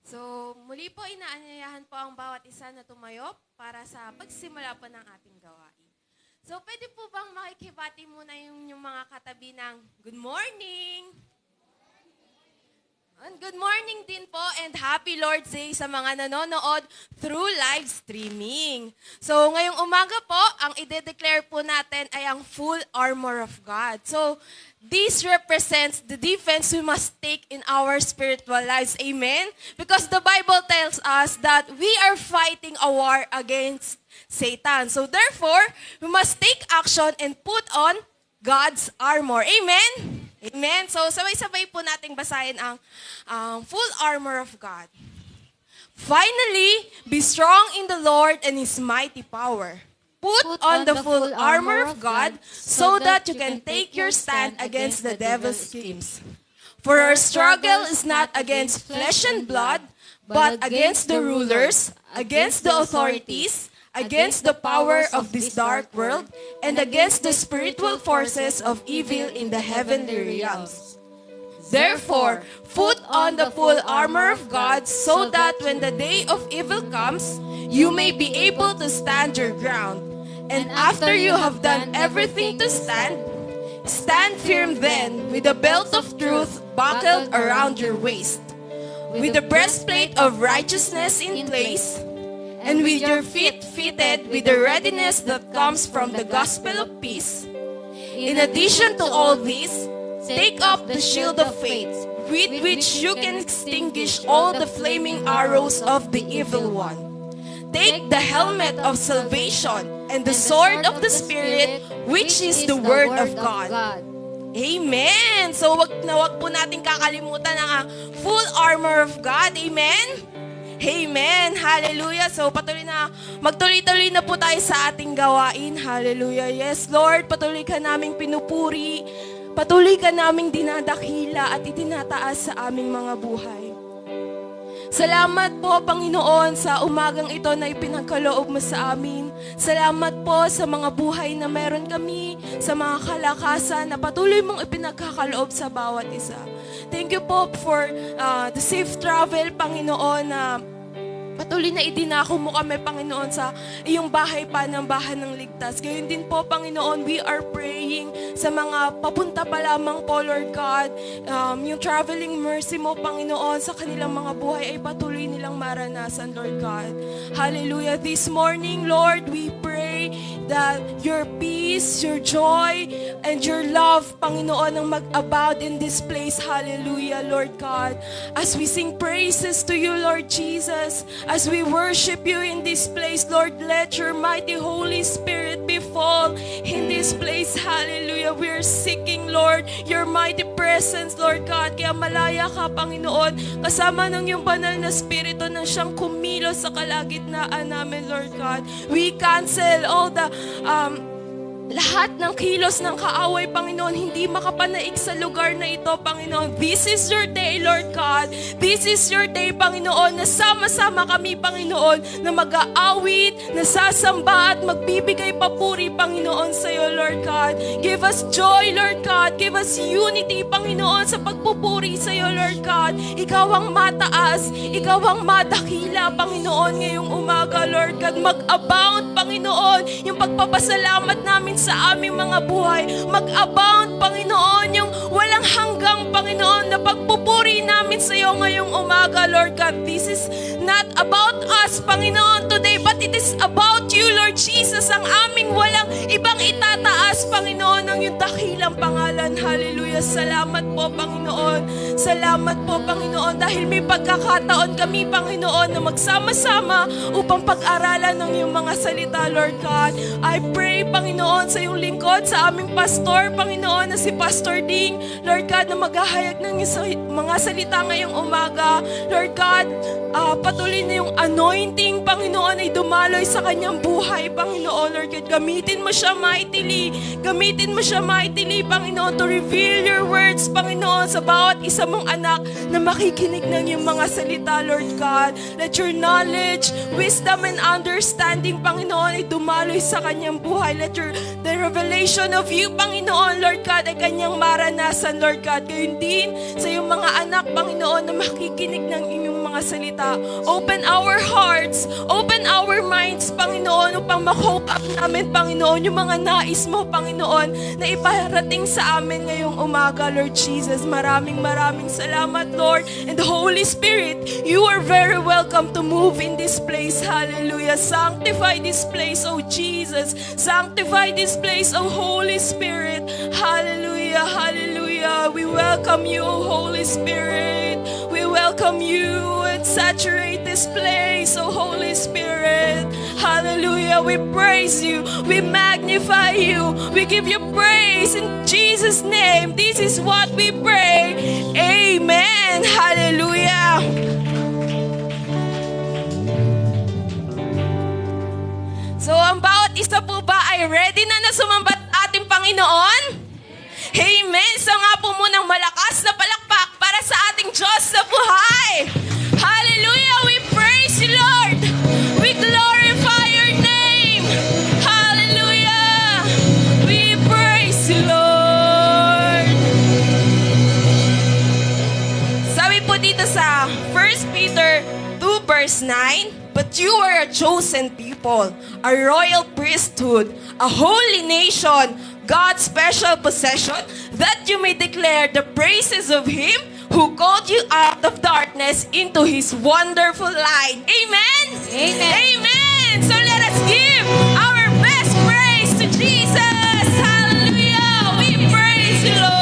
So, muli po inaanyayahan po ang bawat isa na tumayo para sa pagsimula po ng ating gawain. So, pwede po bang makikibati muna yung mga katabi ng good morning? And good morning din po and happy Lord's Day sa mga nanonood through live streaming. So, ngayong umaga po, ang ide-declare po natin ay ang full armor of God. So, this represents the defense we must take in our spiritual lives. Amen? Because the Bible tells us that we are fighting a war against Satan. So, therefore, we must take action and put on God's armor. Amen? Amen. So, sabay-sabay po nating basahin ang full armor of God. Finally, be strong in the Lord and His mighty power. Put on the full armor of God so that you can take your stand against the devil's schemes. For our struggle is not against flesh and blood, but against the rulers, against the authorities, against the power of this dark world, and against the spiritual forces of evil in the heavenly realms. Therefore, put on the full armor of God so that when the day of evil comes, you may be able to stand your ground. And after you have done everything to stand, stand firm then with the belt of truth buckled around your waist, with the breastplate of righteousness in place, and with your feet fitted with the readiness that comes from the gospel of peace. In addition to all this, take up the shield of faith, with which you can extinguish all the flaming arrows of the evil one. Take the helmet of salvation and the sword of the Spirit, which is the word of God. Amen! So wag po natin kakalimutan ang full armor of God. Amen? Amen! Hallelujah! So magtuloy-tuloy na po tayo sa ating gawain. Hallelujah! Yes, Lord, patuloy ka naming pinupuri, patuloy ka naming dinadakila at itinataas sa aming mga buhay. Salamat po, Panginoon, sa umagang ito na ipinagkaloob mo sa amin. Salamat po sa mga buhay na meron kami, sa mga kalakasan na patuloy mong ipinagkakaloob sa bawat isa. Thank you po for the safe travel, Panginoon, na patuloy na idinako mo kami, Panginoon, sa iyong bahay pa ng bahan ng ligtas. Gayon din po, Panginoon, we are praying sa mga papunta pa lamang po, Lord God. Yung traveling mercy mo, Panginoon, sa kanilang mga buhay ay patuloy nilang maranasan, Lord God. Hallelujah. This morning, Lord, we pray that your peace, your joy, and your love, Panginoon, ang mag-abound in this place. Hallelujah, Lord God. As we sing praises to you, Lord Jesus, as we worship you in this place, Lord, let your mighty Holy Spirit befall in this place. Hallelujah. We are seeking, Lord, your mighty presence, Lord God. Kaya malaya ka, Panginoon, kasama ng iyong banal na Espiritu na siyang kumilos sa kalagitnaan namin, Lord God. We cancel all the lahat ng kilos ng kaaway, Panginoon, hindi makapanaig sa lugar na ito, Panginoon. This is your day, Lord God. This is your day, Panginoon, na sama-sama kami, Panginoon, na mag-aawit, na sasamba at magbibigay papuri, Panginoon, sa iyo, Lord God. Give us joy, Lord God. Give us unity, Panginoon, sa pagpupuri sa iyo, Lord God. Ikaw ang mataas, ikaw ang madakila, Panginoon, ngayong umaga, Lord God. Mag-abound, Panginoon, yung pagpapasalamat namin sa aming mga buhay. Mag-abound, Panginoon, yung walang hanggang, Panginoon, na pagpupuri namin sa iyo ngayong umaga, Lord God. This is not about us, Panginoon, today, but it is about you, Lord Jesus, ang aming walang ibang itataas, Panginoon, ang iyong dakilang pangalan. Hallelujah. Salamat po, Panginoon. Salamat po, Panginoon, dahil may pagkakataon kami, Panginoon, na magsama-sama upang pag-aralan ng iyong mga salita, Lord God. I pray, Panginoon, sa iyong lingkod, sa aming pastor, Panginoon, na si Pastor Ding, Lord God, na maghahayag ng mga salita ngayong umaga. Lord God, patuloy na yung anointing, Panginoon, ay dumaloy sa kanyang buhay, Panginoon, Lord God. Gamitin mo siya mightily. Gamitin mo siya mightily, Panginoon, to reveal your words, Panginoon, sa bawat isa mong anak na makikinig ng iyong mga salita, Lord God. Let your knowledge, wisdom, and understanding, Panginoon, ay dumaloy sa kanyang buhay. Let the revelation of you, Panginoon, Lord God, ay kanyang maranasan, Lord God. Gayon din sa iyong mga anak, Panginoon, na makikinig ng inyong mga mga salita. Open our hearts, open our minds, Panginoon, upang ma-cope up namin, Panginoon, yung mga nais mo, Panginoon, na iparating sa amin ngayong umaga, Lord Jesus. Maraming salamat, Lord. And the Holy Spirit, you are very welcome to move in this place. Hallelujah. Sanctify this place, oh Jesus. Sanctify this place, oh Holy Spirit. Hallelujah, hallelujah. We welcome you, oh Holy Spirit. We welcome you and saturate this place, oh Holy Spirit. Hallelujah. We praise you. We magnify you. We give you praise in Jesus' name. This is what we pray. Amen. Hallelujah. So, ang bawat isa po ba ay ready na sumambat ating Panginoon? Amen. So nga po munang malakas na palakpak para sa ating Diyos sa buhay. Hallelujah. We praise you, Lord. We glorify your name. Hallelujah. We praise you, Lord. Sabi po dito sa 1 Peter 2 verse 9, "But you are a chosen people, a royal priesthood, a holy nation, God's special possession, that you may declare the praises of Him who called you out of darkness into His wonderful light." Amen? Amen. Amen! So let us give our best praise to Jesus. Hallelujah! We praise you, Lord!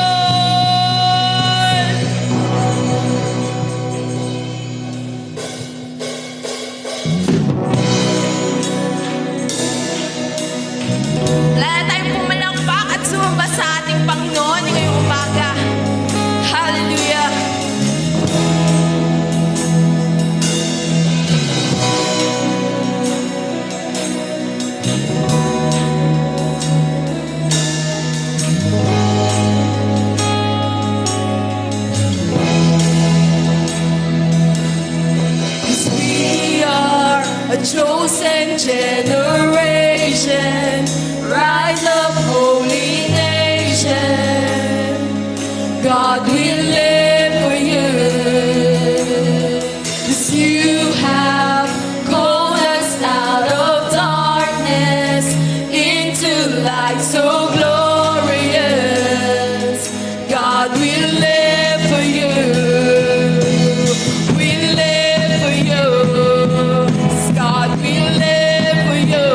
Wala tayong pumalakpak at sumamba sa ating Panginoon ngayong umaga. Hallelujah! Cause we are a chosen generation, rise up, holy nation. God, we live for you. 'Cause you have called us out of darkness into light so glorious. God, we live for you. We live for you. God, we live for you.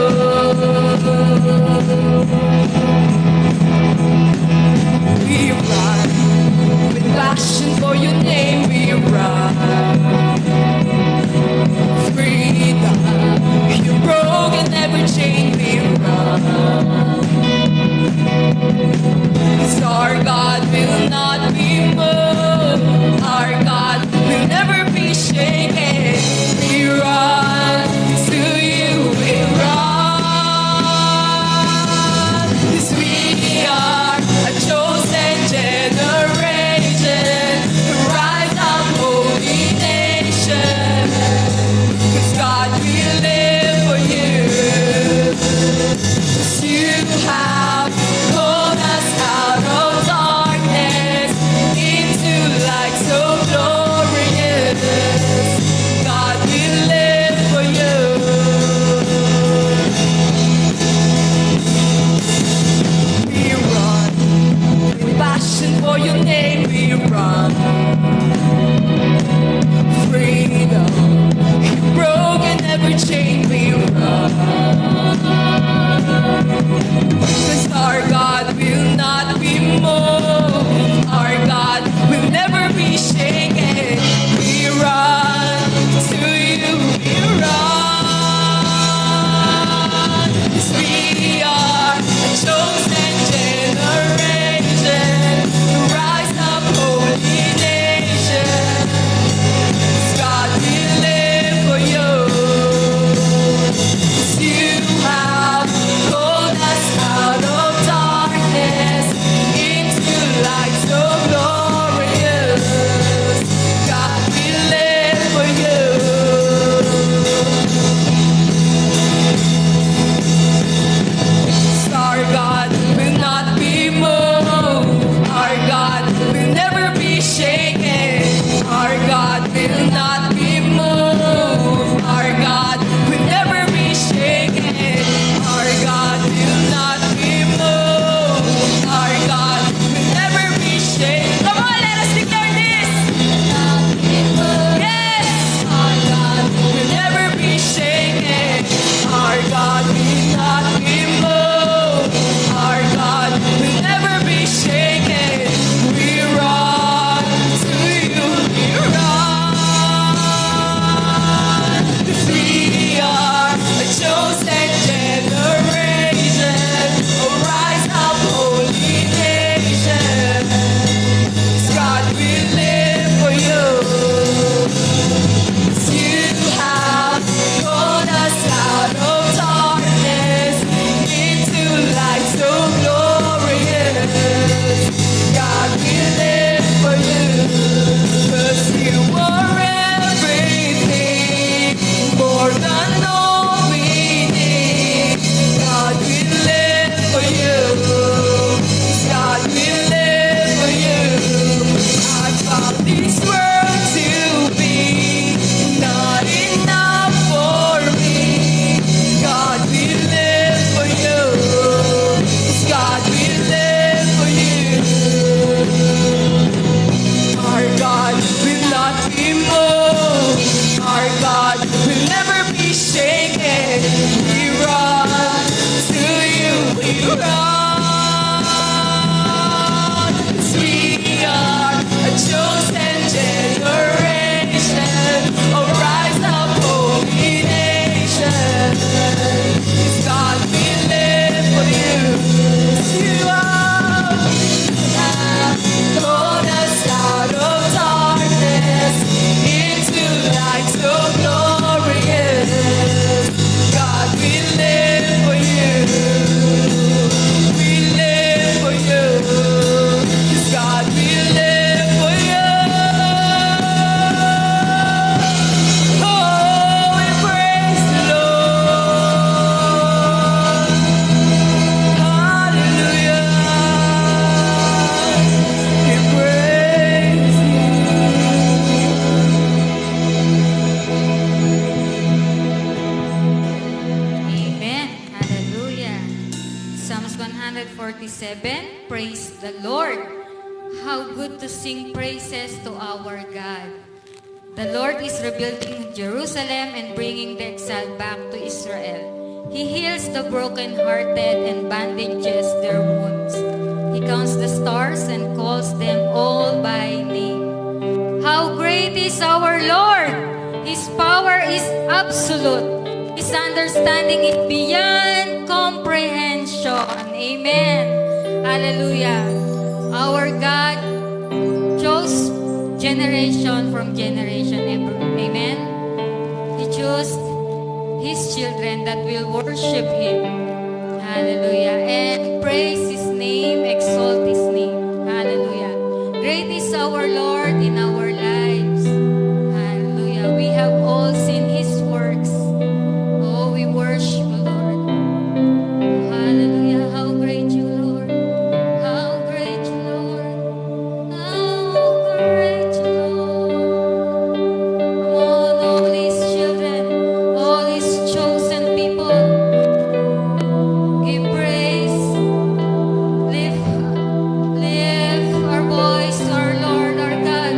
7, praise the Lord. How good to sing praises to our God. The Lord is rebuilding Jerusalem and bringing the exiled back to Israel. He heals the brokenhearted and bandages their wounds. He counts the stars and calls them all by name. How great is our Lord! His power is absolute. His understanding is beyond comprehension. Amen. Hallelujah. Our God chose generation from generation. Amen. He chose His children that will worship Him. Hallelujah. And praise His name, exalt His name. Hallelujah. Great is our Lord in our lives. Hallelujah. We have all seen His works. Oh, we worship the Lord. Hallelujah. How great you, Lord. How great you, Lord. How great you, Lord. Come on, all His children, all His chosen people, give praise. Lift our voice to our Lord, our God.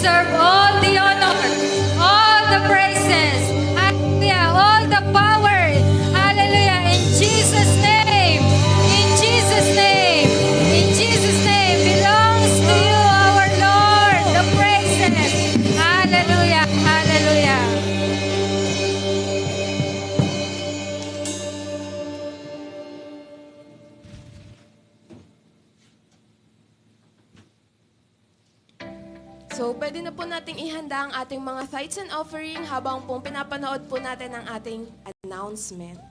deserve all the honor, all the praises, hallelujah, all the power, hallelujah, in Jesus' name, in Jesus' name, in Jesus' name, belongs to you, our Lord, the praises, hallelujah, hallelujah. So, pwede na po nating ihanda ang ating mga tithes and offering habang pong pinapanood po natin ang ating announcement.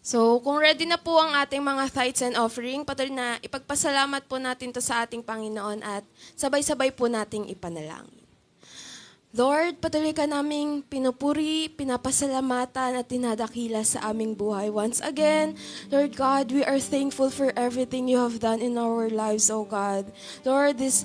So, kung ready na po ang ating mga tithes and offering, patuloy na ipagpasalamat po natin to sa ating Panginoon at sabay-sabay po nating ipanalangin. Lord, patuloy ka naming pinupuri, pinapasalamatan at tinadakila sa aming buhay. Once again, Lord God, we are thankful for everything you have done in our lives, O God. Lord, this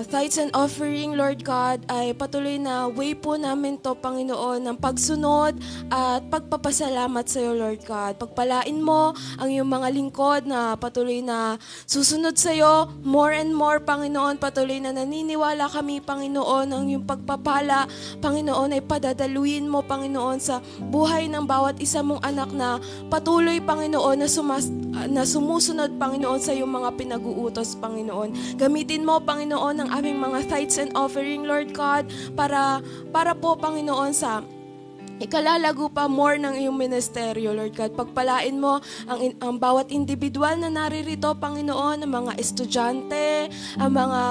tithes and offering, Lord God, ay patuloy na way po namin to, Panginoon, ng pagsunod at pagpapasalamat sa iyo, Lord God. Pagpalain mo ang iyong mga lingkod na patuloy na susunod sa iyo, more and more, Panginoon, patuloy na naniniwala kami, Panginoon, ang iyong pagpapala, Panginoon, ay padadaluin mo, Panginoon, sa buhay ng bawat isa mong anak na patuloy, Panginoon, na sumusunod, Panginoon, sa iyong mga pinag-uutos, Panginoon. Gamitin mo, Panginoon, ang aming mga tithes and offering, Lord God, para po, Panginoon, sa ikalalago pa more ng iyong ministeryo, Lord God. Pagpalain mo ang bawat individual na naririto, Panginoon, ang mga estudyante, ang mga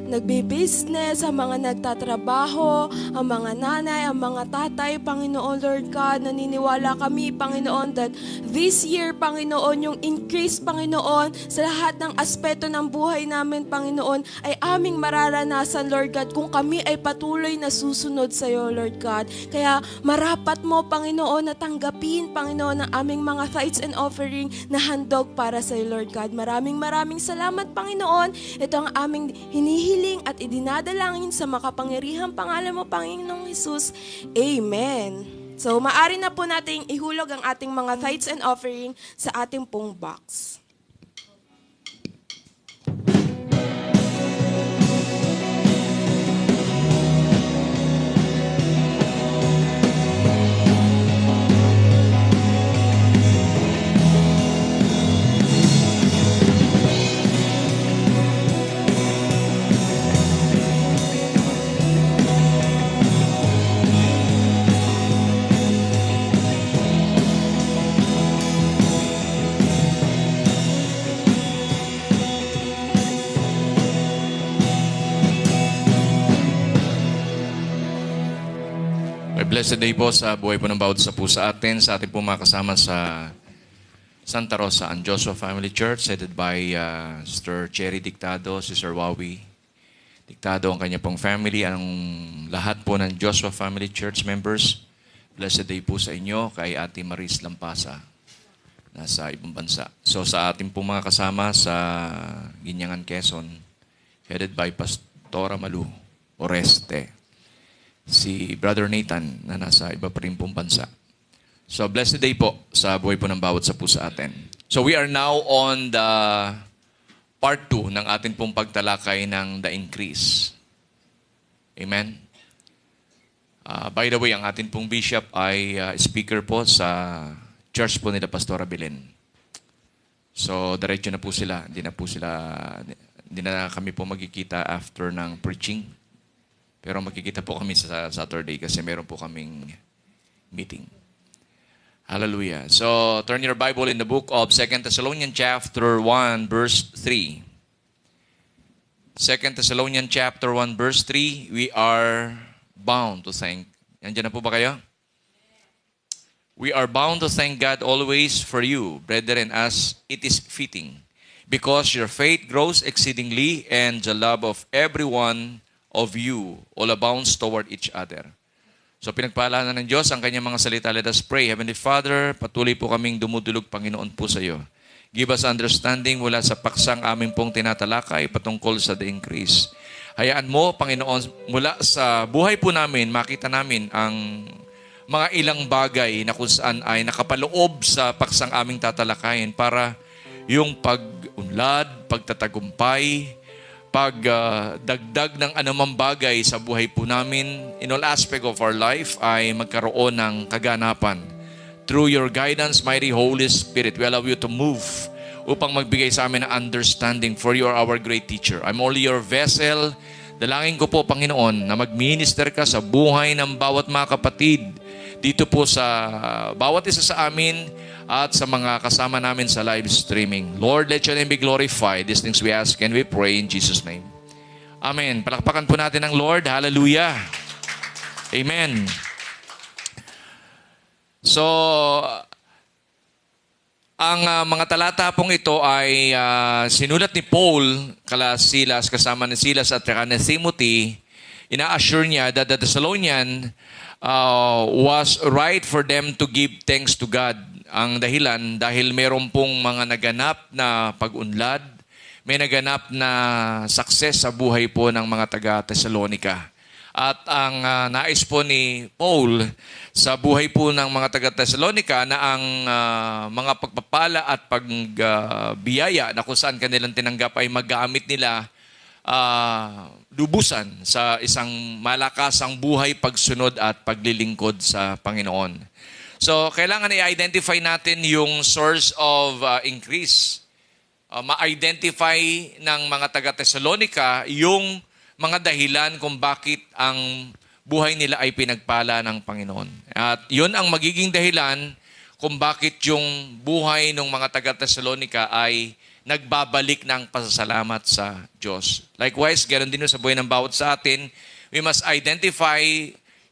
nagbi-business, ang mga nagtatrabaho, ang mga nanay, ang mga tatay, Panginoon, Lord God. Naniniwala kami, Panginoon, that this year, Panginoon, yung increase, Panginoon, sa lahat ng aspeto ng buhay namin, Panginoon, ay aming mararanasan, Lord God, kung kami ay patuloy na susunod sa iyo, Lord God. Kaya marapat mo, Panginoon, na tanggapin, Panginoon, ang aming mga tithes and offering na handog para sa iyo, Lord God. Maraming salamat, Panginoon. Ito ang aming hinihiling at idinadalangin sa makapangyarihang pangalan mo, Panginoong Hesus. Amen. So, maari na po nating ihulog ang ating mga tithes and offering sa ating pong box. Blessed day po sa buhay po ng bawat isa po sa atin, sa ating po mga kasama sa Santa Rosa and Joshua Family Church, headed by Sister Cherry Dictado, Sister Wawi Dictado, ang kanya pong family, ang lahat po ng Joshua Family Church members. Blessed day po sa inyo, kay Ate Maris Lampasa, nasa ibang bansa. So sa ating po mga kasama sa Ginyangan, Quezon, headed by Pastora Malu Oreste, si Brother Nathan na nasa iba pa rin pong bansa. So, blessed day po sa buhay po ng bawat sa po sa atin. So, we are now on the part 2 ng ating pong pagtalakay ng The Increase. Amen? By the way, ang ating pong bishop ay speaker po sa church po nila Pastora Belen. So, diretso na po sila. Hindi na kami po magkikita after ng preaching. Pero makikita po kami sa Saturday kasi meron po kaming meeting. Hallelujah. So, turn your Bible in the book of 2 Thessalonians chapter 1, verse 3. 2 Thessalonians chapter 1 verse 3, we are bound to thank. Nandiyan na po ba kayo? We are bound to thank God always for you, brethren, as it is fitting, because your faith grows exceedingly, and the love of every one of you all abounds toward each other. So pinagpaalaan ng Diyos ang kanyang mga salita. Let us pray. Heavenly Father, patuloy po kaming dumudulog, Panginoon po sa iyo. Give us understanding mula sa paksang aming pong tinatalakay patungkol sa the increase. Hayaan mo, Panginoon, mula sa buhay po namin, makita namin ang mga ilang bagay na kung saan ay nakapaloob sa paksang aming tatalakayin para yung pag-unlad, pagtatagumpay, pagdagdag ng anumang bagay sa buhay po namin in all aspect of our life ay magkaroon ng kaganapan. Through your guidance, mighty Holy Spirit, we allow you to move upang magbigay sa amin ng understanding, for you are our great teacher. I'm only your vessel. Dalangin ko po, Panginoon, na mag-minister ka sa buhay ng bawat mga kapatid dito po sa bawat isa sa amin at sa mga kasama namin sa live streaming. Lord, let your name be glorified. These things we ask and we pray in Jesus' name. Amen. Palakpakan po natin ang Lord. Hallelujah. Amen. So, ang mga talata pong ito ay sinulat ni Paul kala Silas, kasama ni Silas at ni Timothy. Ina-assure niya that the Thessalonian was right for them to give thanks to God. Ang dahilan, dahil meron pong mga naganap na pag-unlad, may naganap na success sa buhay po ng mga taga-Thessalonica. At ang nais po ni Paul sa buhay po ng mga taga-Thessalonica na ang mga pagpapala at pagbiyaya na kung saan kanilang tinanggap ay magamit nila lubusan sa isang malakasang buhay, pagsunod at paglilingkod sa Panginoon. So, kailangan i-identify natin yung source of increase. Ma-identify ng mga taga-Thessalonica yung mga dahilan kung bakit ang buhay nila ay pinagpala ng Panginoon. At yun ang magiging dahilan kung bakit yung buhay ng mga taga-Thessalonica ay nagbabalik ng pasasalamat sa Diyos. Likewise, ganoon din sa buhay ng bawat sa atin, we must identify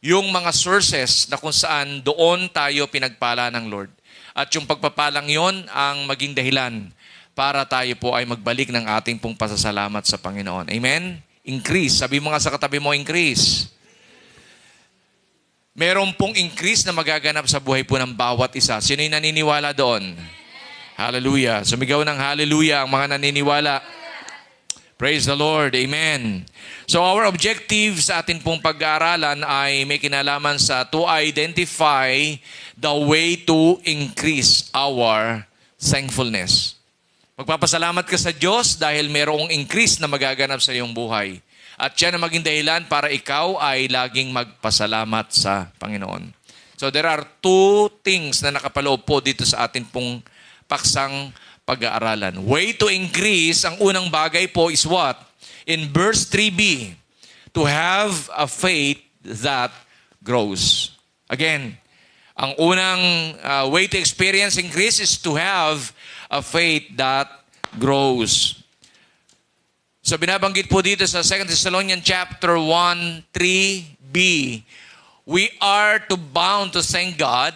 yung mga sources na kung saan doon tayo pinagpala ng Lord. At yung pagpapalang yon ang maging dahilan para tayo po ay magbalik ng ating pong pasasalamat sa Panginoon. Amen? Increase. Sabi mo nga sa katabi mo, increase. Meron pong increase na magaganap sa buhay po ng bawat isa. Sino yung naniniwala doon? Hallelujah. Sumigaw ng hallelujah ang mga naniniwala. Praise the Lord. Amen. So our objective sa atin pong pag-aaralan ay may kinalaman sa to identify the way to increase our thankfulness. Magpapasalamat ka sa Diyos dahil mayroong increase na magaganap sa iyong buhay. At yan ang maging dahilan para ikaw ay laging magpasalamat sa Panginoon. So there are two things na nakapaloob po dito sa atin pong paksang pag-aaralan. Way to increase, ang unang bagay po is what? In verse 3b, to have a faith that grows. Again, ang unang way to experience increase is to have a faith that grows. So binabanggit po dito sa 2 Thessalonians chapter 1, 3b, we are to bound to thank God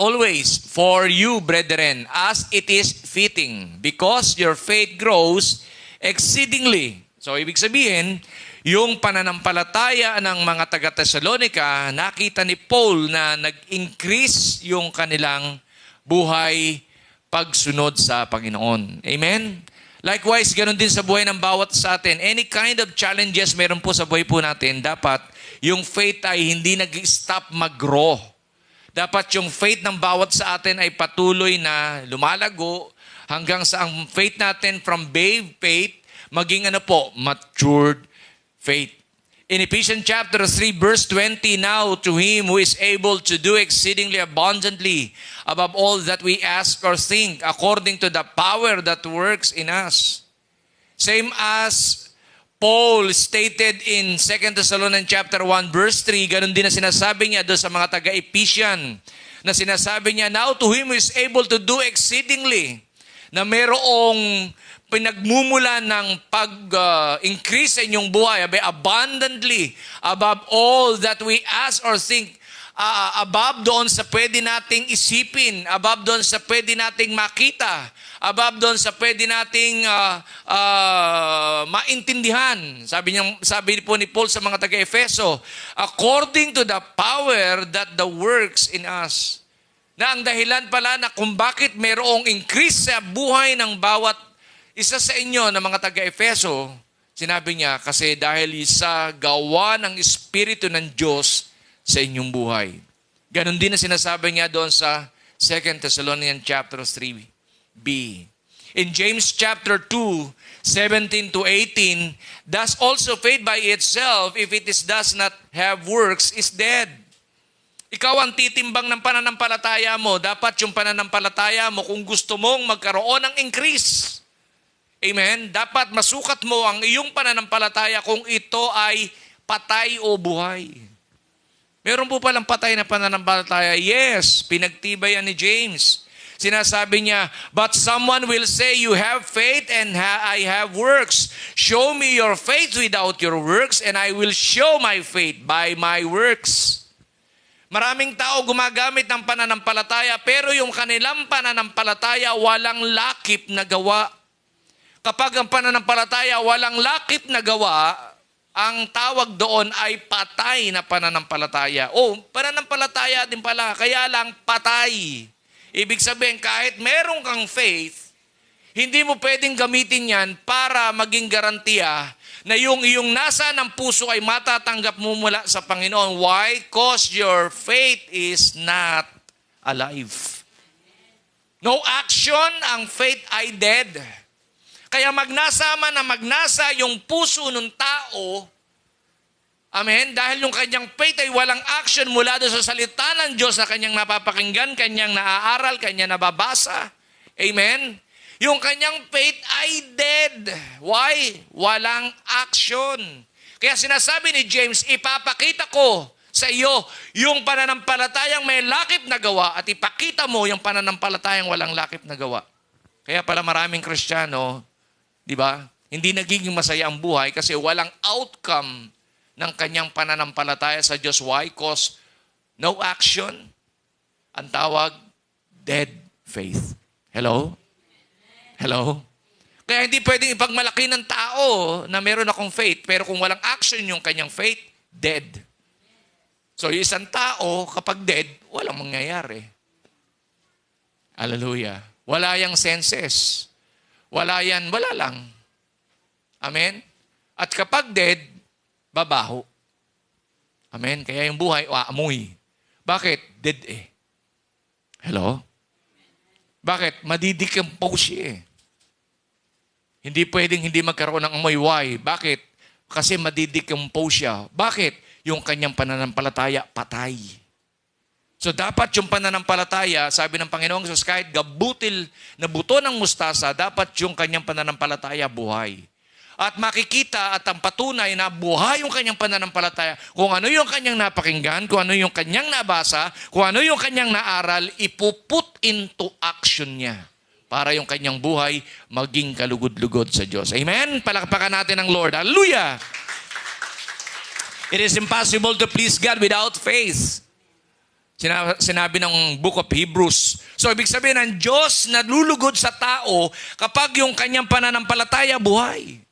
always for you, brethren, as it is fitting, because your faith grows exceedingly. So, ibig sabihin, yung pananampalataya ng mga taga-Thessalonica, nakita ni Paul na nag-increase yung kanilang buhay pagsunod sa Panginoon. Amen? Likewise, ganun din sa buhay ng bawat sa atin. Any kind of challenges meron po sa buhay po natin, dapat yung faith ay hindi nag-stop mag-grow. Dapat yung faith ng bawat sa atin ay patuloy na lumalago hanggang sa ang faith natin from babe faith maging matured faith. In Ephesians chapter 3 verse 20, now to Him who is able to do exceedingly abundantly above all that we ask or think, according to the power that works in us. Same as Paul stated in 2 Thessalonians chapter 1 verse 3, ganun din na sinasabi niya doon sa mga taga-Ephesian, na sinasabi niya, now to Him who is able to do exceedingly, na mayroong pinagmumula ng pag-increase sa inyong buhay, abundantly, above all that we ask or think, above doon sa pwede nating isipin, above doon sa pwede nating makita, above doon sa pwede nating maintindihan. Sabi po ni Paul sa mga taga-Efeso, according to the power that the works in us. Na ang dahilan pala na kung bakit mayroong increase sa buhay ng bawat isa sa inyo na mga taga-Efeso, sinabi niya, kasi dahil sa gawa ng Espiritu ng Diyos sa inyong buhay. Ganon din na sinasabi niya doon sa 2 Thessalonians chapter 3b. In James chapter 2, 17 to 18, thus also faith by itself, if it does not have works, is dead. Ikaw ang titimbang ng pananampalataya mo. Dapat yung pananampalataya mo, kung gusto mong magkaroon ng increase. Amen? Dapat masukat mo ang iyong pananampalataya kung ito ay patay o buhay. Meron po palang patay na pananampalataya. Yes, pinagtibay yan ni James. Sinasabi niya, but someone will say, you have faith and I have works. Show me your faith without your works and I will show my faith by my works. Maraming tao gumagamit ng pananampalataya pero yung kanilang pananampalataya walang lakip na gawa. Kapag ang pananampalataya walang lakip na gawa, ang tawag doon ay patay na pananampalataya. Pananampalataya din pala, kaya lang patay. Ibig sabihin, kahit meron kang faith, hindi mo pwedeng gamitin yan para maging garantiya na yung iyong nasa ng puso ay matatanggap mo mula sa Panginoon. Why? Because your faith is not alive. No action, ang faith ay dead. Kaya magnasa yung puso ng tao, amen, dahil yung kanyang faith ay walang action mula doon sa salita ng Diyos na kanyang napapakinggan, kanyang naaaral, kanyang nababasa. Amen? Yung kanyang faith ay dead. Why? Walang action. Kaya sinasabi ni James, ipapakita ko sa iyo yung pananampalatayang may lakip na gawa at ipakita mo yung pananampalatayang walang lakip na gawa. Kaya pala maraming Kristiyano, di ba, hindi nagiging masaya ang buhay kasi walang outcome ng kanyang pananampalataya sa Diyos. Why? Because no action. Ang tawag, dead faith. Hello? Hello? Kaya hindi pwedeng ipagmalaki ng tao na meron akong faith, pero kung walang action yung kanyang faith, dead. So yung isang tao, kapag dead, walang mangyayari. Hallelujah. Wala yang senses. Wala lang. Amen? At kapag dead, babaho. Amen? Kaya yung buhay, amoy. Bakit? Dead eh. Hello? Bakit? Madidecompose siya eh. Hindi pwedeng hindi magkaroon ng amoy. Why? Bakit? Kasi madidecompose siya. Bakit? Yung kanyang pananampalataya, patay. So dapat yung pananampalataya, sabi ng Panginoong Jesus, kahit gabutil na buto ng mustasa, dapat yung kanyang pananampalataya buhay. At makikita at ang patunay na buhay yung kanyang pananampalataya. Kung ano yung kanyang napakinggan, kung ano yung kanyang nabasa, kung ano yung kanyang naaral, ipuput into action niya para yung kanyang buhay maging kalugod-lugod sa Diyos. Amen? Palakpakan natin ang Lord. Hallelujah! It is impossible to please God without faith. Sinabi ng Book of Hebrews. So, ibig sabihin, ang Diyos nalulugod sa tao kapag yung kanyang pananampalataya buhay.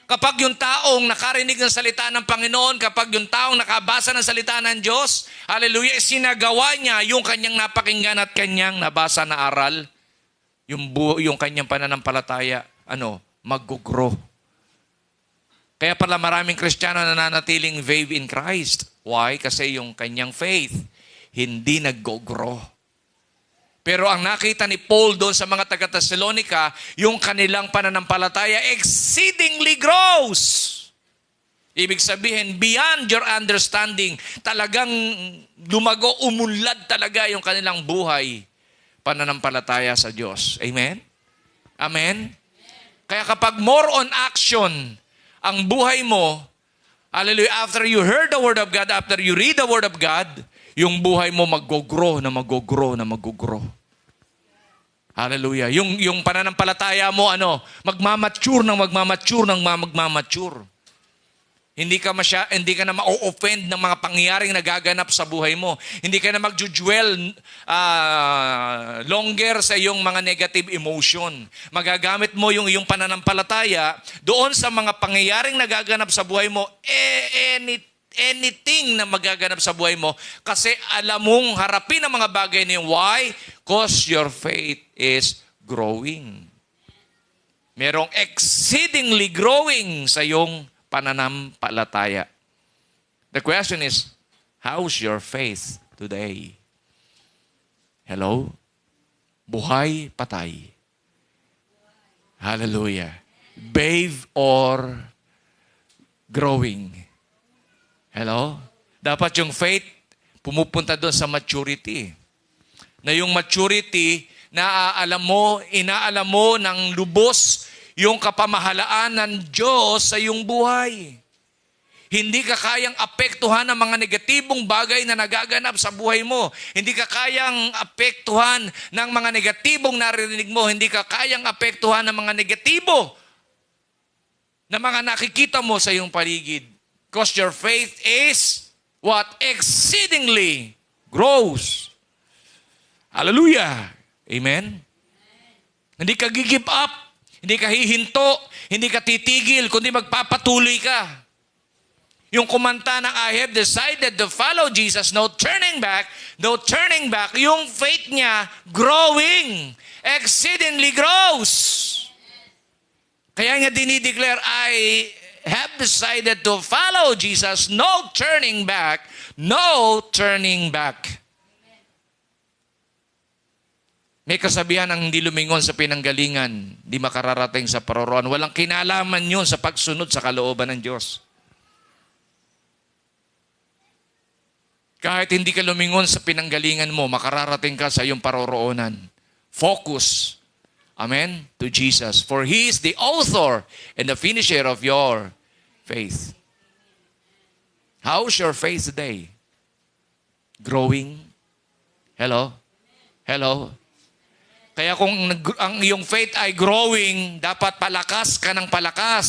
Kapag yung taong nakarinig ng salita ng Panginoon, kapag yung taong nakabasa ng salita ng Diyos, hallelujah, sinagawa niya yung kanyang napakinggan at kanyang nabasa na aral, yung kanyang pananampalataya, mag-grow. Kaya pala maraming Kristiyano nananatiling vague in Christ. Why? Kasi yung kanyang faith, hindi nag-grow. Pero ang nakita ni Paul doon sa mga taga-Thessalonica, yung kanilang pananampalataya exceedingly grows. Ibig sabihin, beyond your understanding, talagang lumago, umunlad talaga yung kanilang buhay, pananampalataya sa Diyos. Amen? Amen? Kaya kapag more on action, ang buhay mo, hallelujah, after you heard the Word of God, after you read the Word of God, yung buhay mo mag-grow na mag-grow na mag-grow. Hallelujah. Yung pananampalataya mo, magmamature ng magmamature. Hindi ka na ma-offend ng mga pangyayaring nagaganap sa buhay mo. Hindi ka na mag-dwell longer sa iyong mga negative emotion. Magagamit mo yung iyong pananampalataya doon sa mga pangyayaring nagaganap sa buhay mo, anything na magaganap sa buhay mo, kasi alam mong harapin ang mga bagay na yun. Why? Because your faith is growing. Merong exceedingly growing sa iyong pananampalataya. The question is, how's your faith today? Hello? Buhay, patay. Hallelujah. Bathe or growing? Hello? Dapat yung faith pumupunta doon sa maturity. Na yung maturity, inaalam mo ng lubos yung kapamahalaan ng Diyos sa iyong buhay. Hindi ka kayang apektuhan ng mga negatibong bagay na nagaganap sa buhay mo. Hindi ka kayang apektuhan ng mga negatibong naririnig mo. Hindi ka kayang apektuhan ng mga negatibo na mga nakikita mo sa iyong paligid. Because your faith is what? Exceedingly grows. Hallelujah. Amen? Hindi ka give up. Hindi ka hihinto, hindi ka titigil, kundi magpapatuloy ka. Yung kumanta ng I have decided to follow Jesus, no turning back, yung faith niya growing, exceedingly grows. Kaya niya dinideclare, I have decided to follow Jesus, no turning back, no turning back. May kasabihan ang hindi lumingon sa pinanggalingan, di makararating sa paroroon. Walang kinalaman yun sa pagsunod sa kalooban ng Diyos. Kahit hindi ka lumingon sa pinanggalingan mo, makararating ka sa iyong paroroonan. Focus. Amen? To Jesus. For He is the author and the finisher of your faith. How's your faith today? Growing? Hello? Hello? Kaya kung ang iyong faith ay growing, dapat palakas ka ng palakas.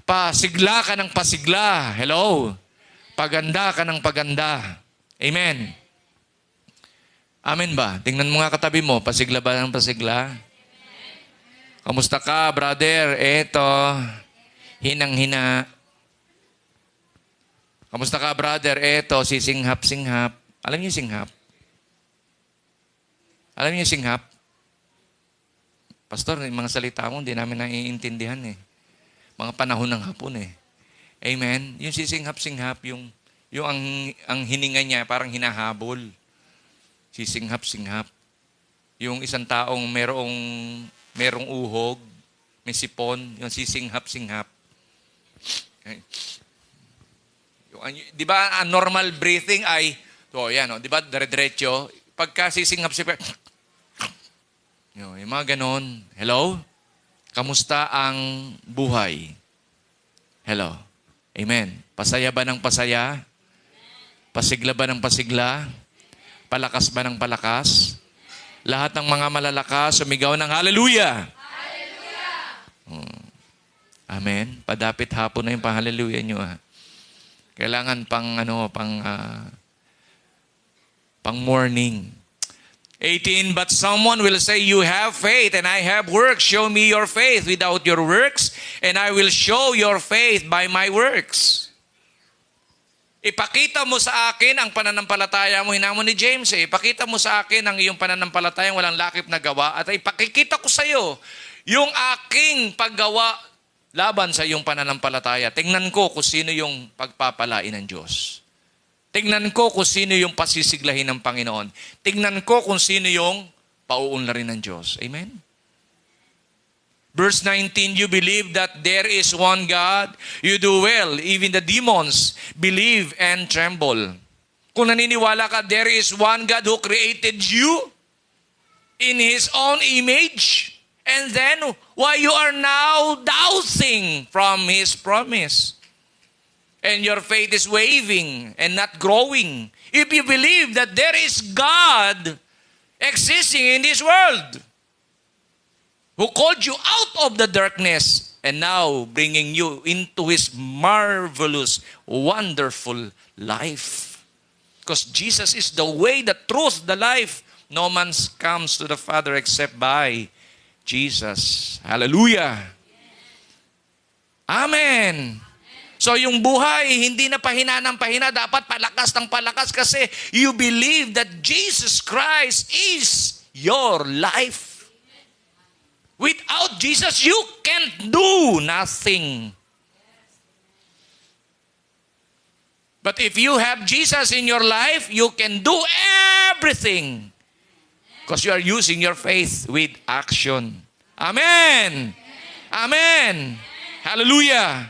Pasigla ka ng pasigla. Hello? Paganda ka ng paganda. Amen. Amen ba? Tingnan mo nga katabi mo, pasigla ba ng pasigla? Kamusta ka, brother? Eto, hinang-hina. Kamusta ka, brother? Eto, sisinghap-singhap. Alam niyo singhap? Alam niyo yung singhap? Pastor, yung mga salita mo, hindi namin naiintindihan eh. Mga panahon ng hapon eh. Amen? Yung sisinghap-singhap, yung ang hininga niya, parang hinahabol. Sisinghap-singhap. Yung isang taong merong uhog, may sipon, yung sisinghap-singhap. Di ba, ang normal breathing ay, di ba, dire-diretso, pagka sisinghap-singhap, yung mga ganon. Hello? Kamusta ang buhay? Hello? Amen. Pasaya ba ng pasaya? Pasigla ba ng pasigla? Palakas ba ng palakas? Lahat ng mga malalakas, sumigaw ng hallelujah! Hallelujah! Amen. Padapit hapon na yung pang-hallelujah nyo. Kailangan pang morning. 18, but someone will say, you have faith and I have works. Show me your faith without your works and I will show your faith by my works. Ipakita mo sa akin ang pananampalataya mo. Hinamon ni James ipakita mo sa akin ang iyong pananampalataya walang lakip na gawa at ipakikita ko sa iyo yung aking paggawa laban sa iyong pananampalataya. Tingnan ko kung sino yung pagpapalain ng Diyos. Tingnan ko kung sino yung pasisiglahin ng Panginoon. Tingnan ko kung sino yung pauunlarin ng Diyos. Amen? Verse 19, you believe that there is one God. You do well. Even the demons believe and tremble. Kung naniniwala ka, there is one God who created you in His own image. And then, why you are now doubting from His promise? And your faith is waving and not growing. If you believe that there is God existing in this world, who called you out of the darkness and now bringing you into His marvelous, wonderful life. Because Jesus is the way, the truth, the life. No man comes to the Father except by Jesus. Hallelujah. Amen. So yung buhay, hindi na pahina ng pahina, dapat palakas ng palakas kasi you believe that Jesus Christ is your life. Without Jesus, you can't do nothing. But if you have Jesus in your life, you can do everything. Because you are using your faith with action. Amen. Amen. Hallelujah.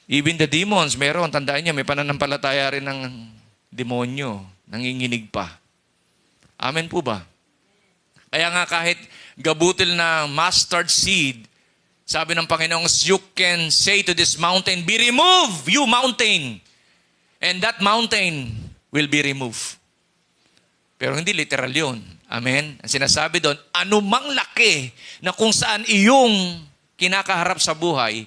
Even the demons, meron. Tandaan niyo, may pananampalataya rin ng demonyo. Nanginginig pa. Amen po ba? Kaya nga kahit gabutil na mustard seed, sabi ng Panginoon, you can say to this mountain, be removed, you mountain. And that mountain will be removed. Pero hindi literal yun. Amen? Ang sinasabi doon, anumang laki na kung saan iyong kinakaharap sa buhay,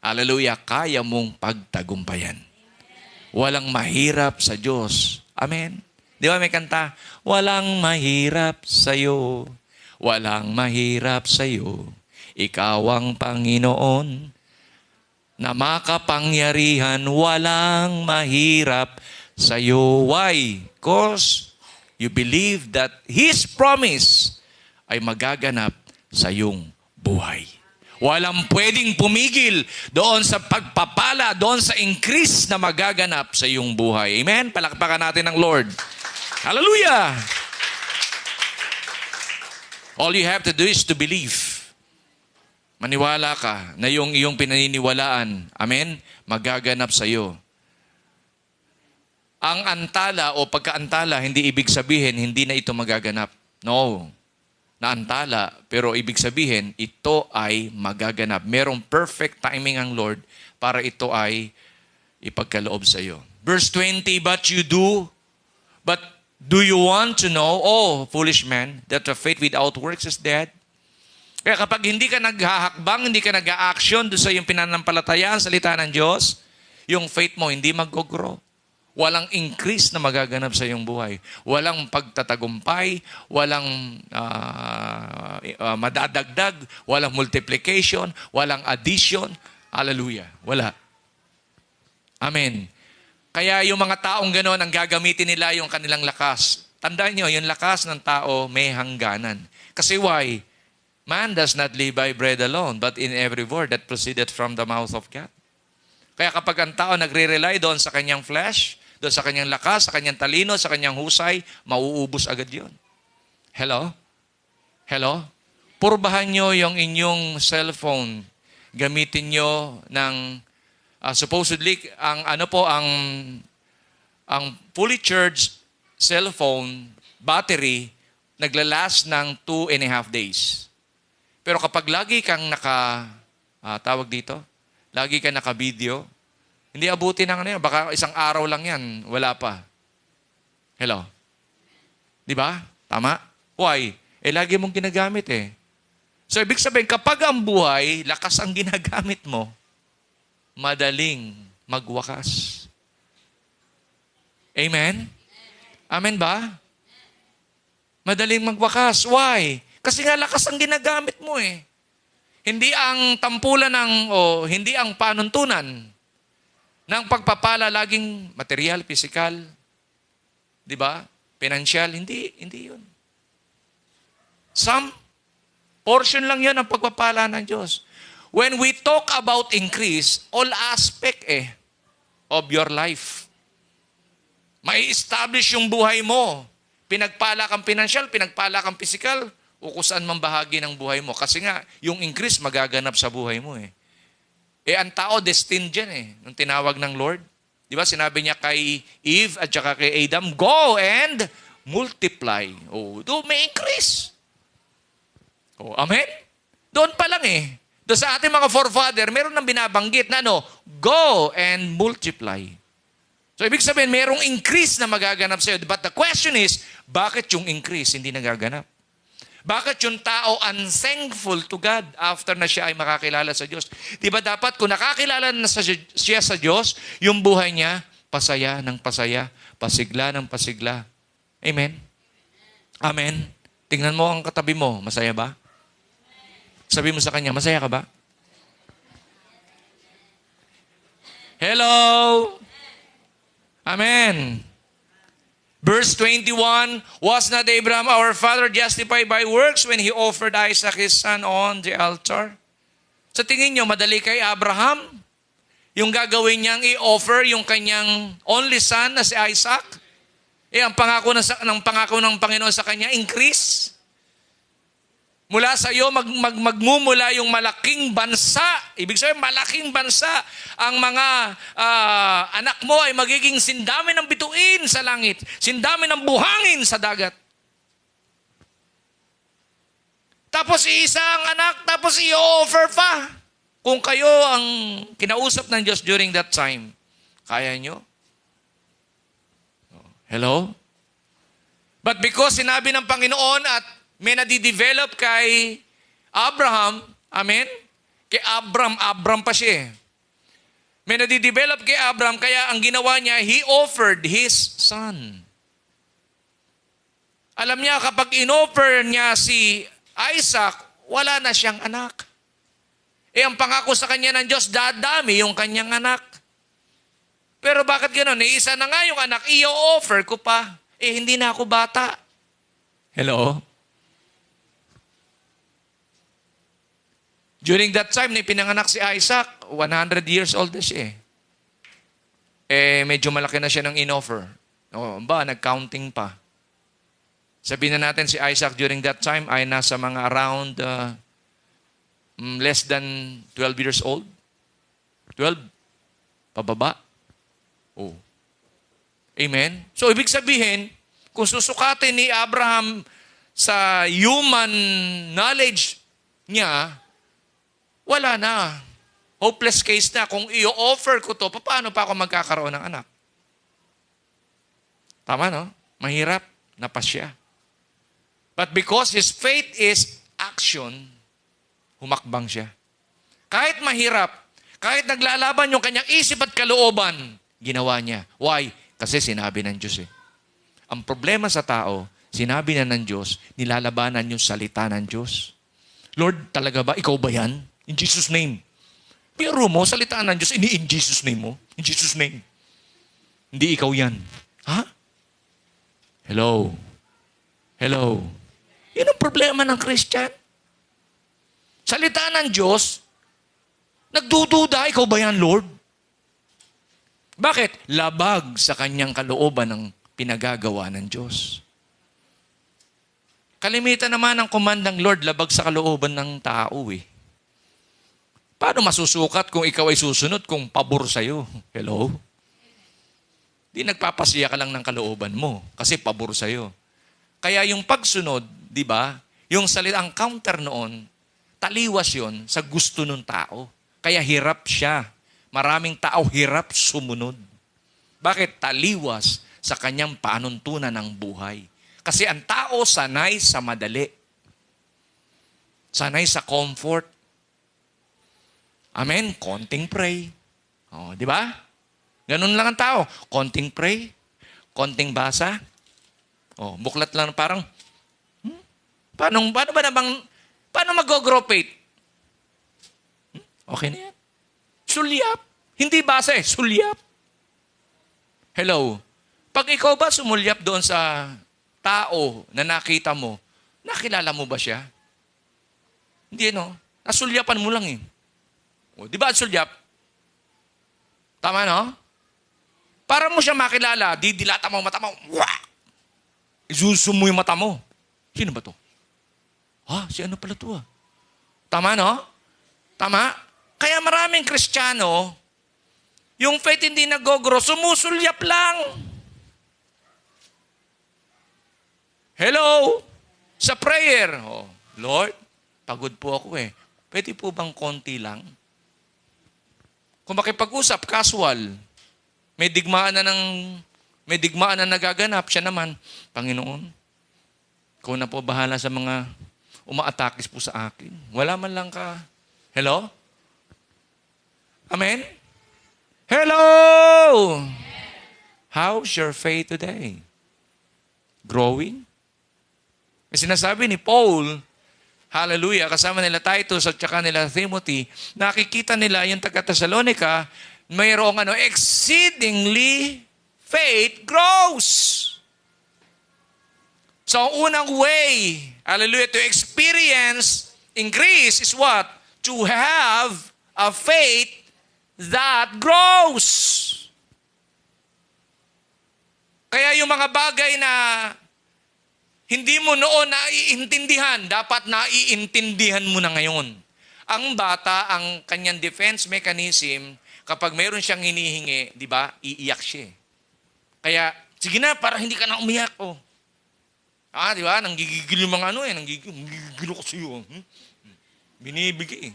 hallelujah, kaya mong pagtagumpayan. Walang mahirap sa Diyos. Amen? Di ba may kanta? Walang mahirap sa'yo. Walang mahirap sa'yo. Ikaw ang Panginoon na makapangyarihan. Walang mahirap sa'yo. Why? Because you believe that His promise ay magaganap sa iyong buhay. Walang pwedeng pumigil doon sa pagpapala, doon sa increase na magaganap sa iyong buhay. Amen? Palakpakan natin ng Lord. Hallelujah! All you have to do is to believe. Maniwala ka na yung iyong pinaniniwalaan, amen, magaganap sa iyo. Ang antala o pagkaantala, hindi ibig sabihin, hindi na ito magaganap. No. Naantala, pero ibig sabihin, ito ay magaganap. Merong perfect timing ang Lord para ito ay ipagkaloob sa iyo. Verse 20, but do you want to know, oh, foolish man, that the faith without works is dead? Kaya kapag hindi ka naghahakbang, hindi ka nag-a-action doon sa iyong pinanampalatayaan, salita ng Diyos, yung faith mo hindi mag-grow. Walang increase na magaganap sa iyong buhay. Walang pagtatagumpay, walang madadagdag, walang multiplication, walang addition. Hallelujah. Wala. Amen. Kaya yung mga taong gano'n, ang gagamitin nila yung kanilang lakas. Tandaan nyo, yung lakas ng tao may hangganan. Kasi why? Man does not live by bread alone, but in every word that proceeded from the mouth of God. Kaya kapag ang tao nagre-rely doon sa kanyang flesh, doon sa kanyang lakas, sa kanyang talino, sa kanyang husay, mauubos agad yun. Hello? Hello? Purbahan nyo yung inyong cellphone. Gamitin nyo ng, supposedly, ang fully charged cellphone battery, naglalast ng 2.5 days. Pero kapag lagi kang lagi kang naka-video, hindi abutin ng ano yan. Baka isang araw lang yan. Wala pa. Hello? Di ba? Tama? Why? Lagi mong ginagamit eh. So, ibig sabihin, kapag ang buhay, lakas ang ginagamit mo, madaling magwakas. Amen? Amen ba? Madaling magwakas. Why? Kasi nga lakas ang ginagamit mo eh. Hindi ang tampulan hindi ang panuntunan ng pagpapala laging material, physical, di ba? Financial, hindi yun. Some portion lang yun ang pagpapala ng Diyos. When we talk about increase, all aspect of your life. May establish yung buhay mo. Pinagpala kang financial, pinagpala kang physical, o kung saan mang bahagi ng buhay mo. Kasi nga, yung increase magaganap sa buhay mo ang tao destined dyan nung tinawag ng Lord. Di ba, sinabi niya kay Eve at saka kay Adam, go and multiply. May increase. Amen? Doon pa lang Doon sa ating mga forefather, meron nang binabanggit na go and multiply. So, ibig sabihin, mayroong increase na magaganap sa'yo. But the question is, bakit yung increase hindi nagaganap? Bakit yung tao unthankful to God after na siya ay makakilala sa Diyos? Di ba dapat kung nakakilala na siya sa Diyos, yung buhay niya, pasaya ng pasaya, pasigla ng pasigla. Amen? Amen? Tingnan mo ang katabi mo, masaya ba? Sabi mo sa kanya, masaya ka ba? Hello? Amen. Verse 21, was not Abraham our father justified by works when he offered Isaac his son on the altar? Sa tingin nyo, madali kay Abraham? Yung gagawin niyang i-offer yung kanyang only son na si Isaac? Ang pangako ng Panginoon sa kanya, increase. Mula sa iyo, magmumula yung malaking bansa. Ibig sabihin, malaking bansa. Ang mga anak mo ay magiging sindami ng bituin sa langit. Sindami ng buhangin sa dagat. Tapos iisa ang anak, tapos i-offer pa. Kung kayo ang kinausap ng Diyos during that time, kaya nyo? Hello? But because sinabi ng Panginoon at may nadidevelop kay Abraham, amen? Kay Abram pa siya. May nadidevelop kay Abraham, kaya ang ginawa niya, he offered his son. Alam niya, kapag in-offer niya si Isaac, wala na siyang anak. Ang pangako sa kanya ng Diyos, dadami yung kanyang anak. Pero bakit gano'n? Isa na nga yung anak, i-offer ko pa. Hindi na ako bata. Hello? During that time, pinanganak si Isaac, 100 years old na siya. Medyo malaki na siya ng in-offer. Nag-counting pa. Sabihin na natin si Isaac during that time ay nasa mga around less than 12 years old. 12? Pababa? Oh. Amen? So, ibig sabihin, kung susukatin ni Abraham sa human knowledge niya, wala na. Hopeless case na. Kung i-offer ko to, paano pa ako magkakaroon ng anak? Tama, no? Mahirap. Napasya. But because his faith is action, humakbang siya. Kahit mahirap, kahit naglalaban yung kanyang isip at kalooban, ginawa niya. Why? Kasi sinabi ng Diyos eh. Ang problema sa tao, sinabi na ng Diyos, nilalabanan yung salita ng Diyos. Lord, talaga ba? Ikaw ba yan? In Jesus' name. Pero mo, salitaan ng Diyos, in Jesus' name mo. In Jesus' name. Hindi ikaw yan. Ha? Hello? Hello? Yan ang problema ng Christian. Salita ng Diyos, nagdududa, ikaw ba yan, Lord? Bakit? Labag sa kanyang kalooban ng pinagagawa ng Diyos. Kalimitan naman ang command ng Lord, labag sa kalooban ng tao eh. Paano masusukat kung ikaw ay susunod kung pabor sa'yo? Hello? Di nagpapasiya ka lang ng kalooban mo kasi pabor sa'yo. Kaya yung pagsunod, di ba? Yung salitang counter noon, taliwas yon sa gusto ng tao. Kaya hirap siya. Maraming tao hirap sumunod. Bakit? Taliwas sa kanyang panuntunan ng buhay. Kasi ang tao sanay sa madali. Sanay sa comfort. Amen? Konting pray. Di ba? Ganun lang ang tao. Konting pray. Konting basa. Buklat lang parang, paano mag-grow faith? Okay na yan. Sulyap. Hindi basa eh, sulyap. Hello. Pag ikaw ba sumulyap doon sa tao na nakita mo, nakilala mo ba siya? Hindi, no? Nasulyapan mo lang eh. Di ba sulyap? Tama, no? Para mo siya makilala, didilata mo mata mo. Wah! Isusum mo yung mata mo. Sino ba to? Si ano pala to? Tama, no? Tama? Kaya maraming Kristiyano, yung faith hindi nag-grow, sumusulyap lang. Hello? Sa prayer. Lord, pagod po ako eh. Pwede po bang konti lang? Kung makipag-usap, casual. May digmaan na nagaganap. Siya naman, Panginoon, ikaw na po bahala sa mga umaatakis po sa akin. Wala man lang ka. Hello? Amen? Hello! How's your faith today? Growing? May sinasabi ni Paul, hallelujah, kasama nila Titus at saka nila Timothy, nakikita nila yung taga-Thessalonica, mayroong exceedingly faith grows. So, ang unang way, hallelujah, to experience increase is what? To have a faith that grows. Kaya yung mga bagay na hindi mo noon naiintindihan, dapat naiintindihan mo na ngayon. Ang bata, ang kanyang defense mechanism, kapag mayroon siyang hinihingi, di ba, iiyak siya. Kaya, sige na, para hindi ka na umiyak. Oh. Di ba? Nanggigigil yung mga nanggigigil ko sa iyo. Binibigay.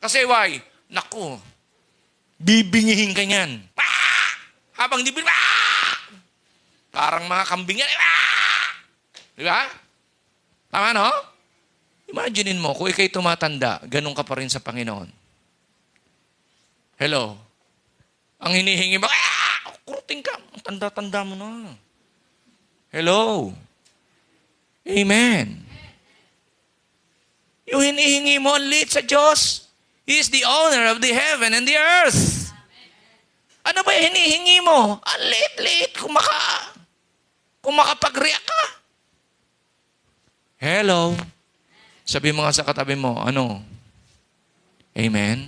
Kasi why? Naku, bibingihin ka niyan. Habang di parang mga kambing yan. Di ba? Tama, no? Imaginein mo, kung ikay tumatanda, ganun ka pa rin sa Panginoon. Hello? Ang hinihingi mo, kuruting ka. Tanda-tanda mo na. Hello? Amen. Yung hinihingi mo ang liit sa Diyos, He is the owner of the heaven and the earth. Ano ba yung hinihingi mo? Ang liit-liit, kung makapag-react ka. Hello? Sabi mo nga sa katabi mo, ano? Amen?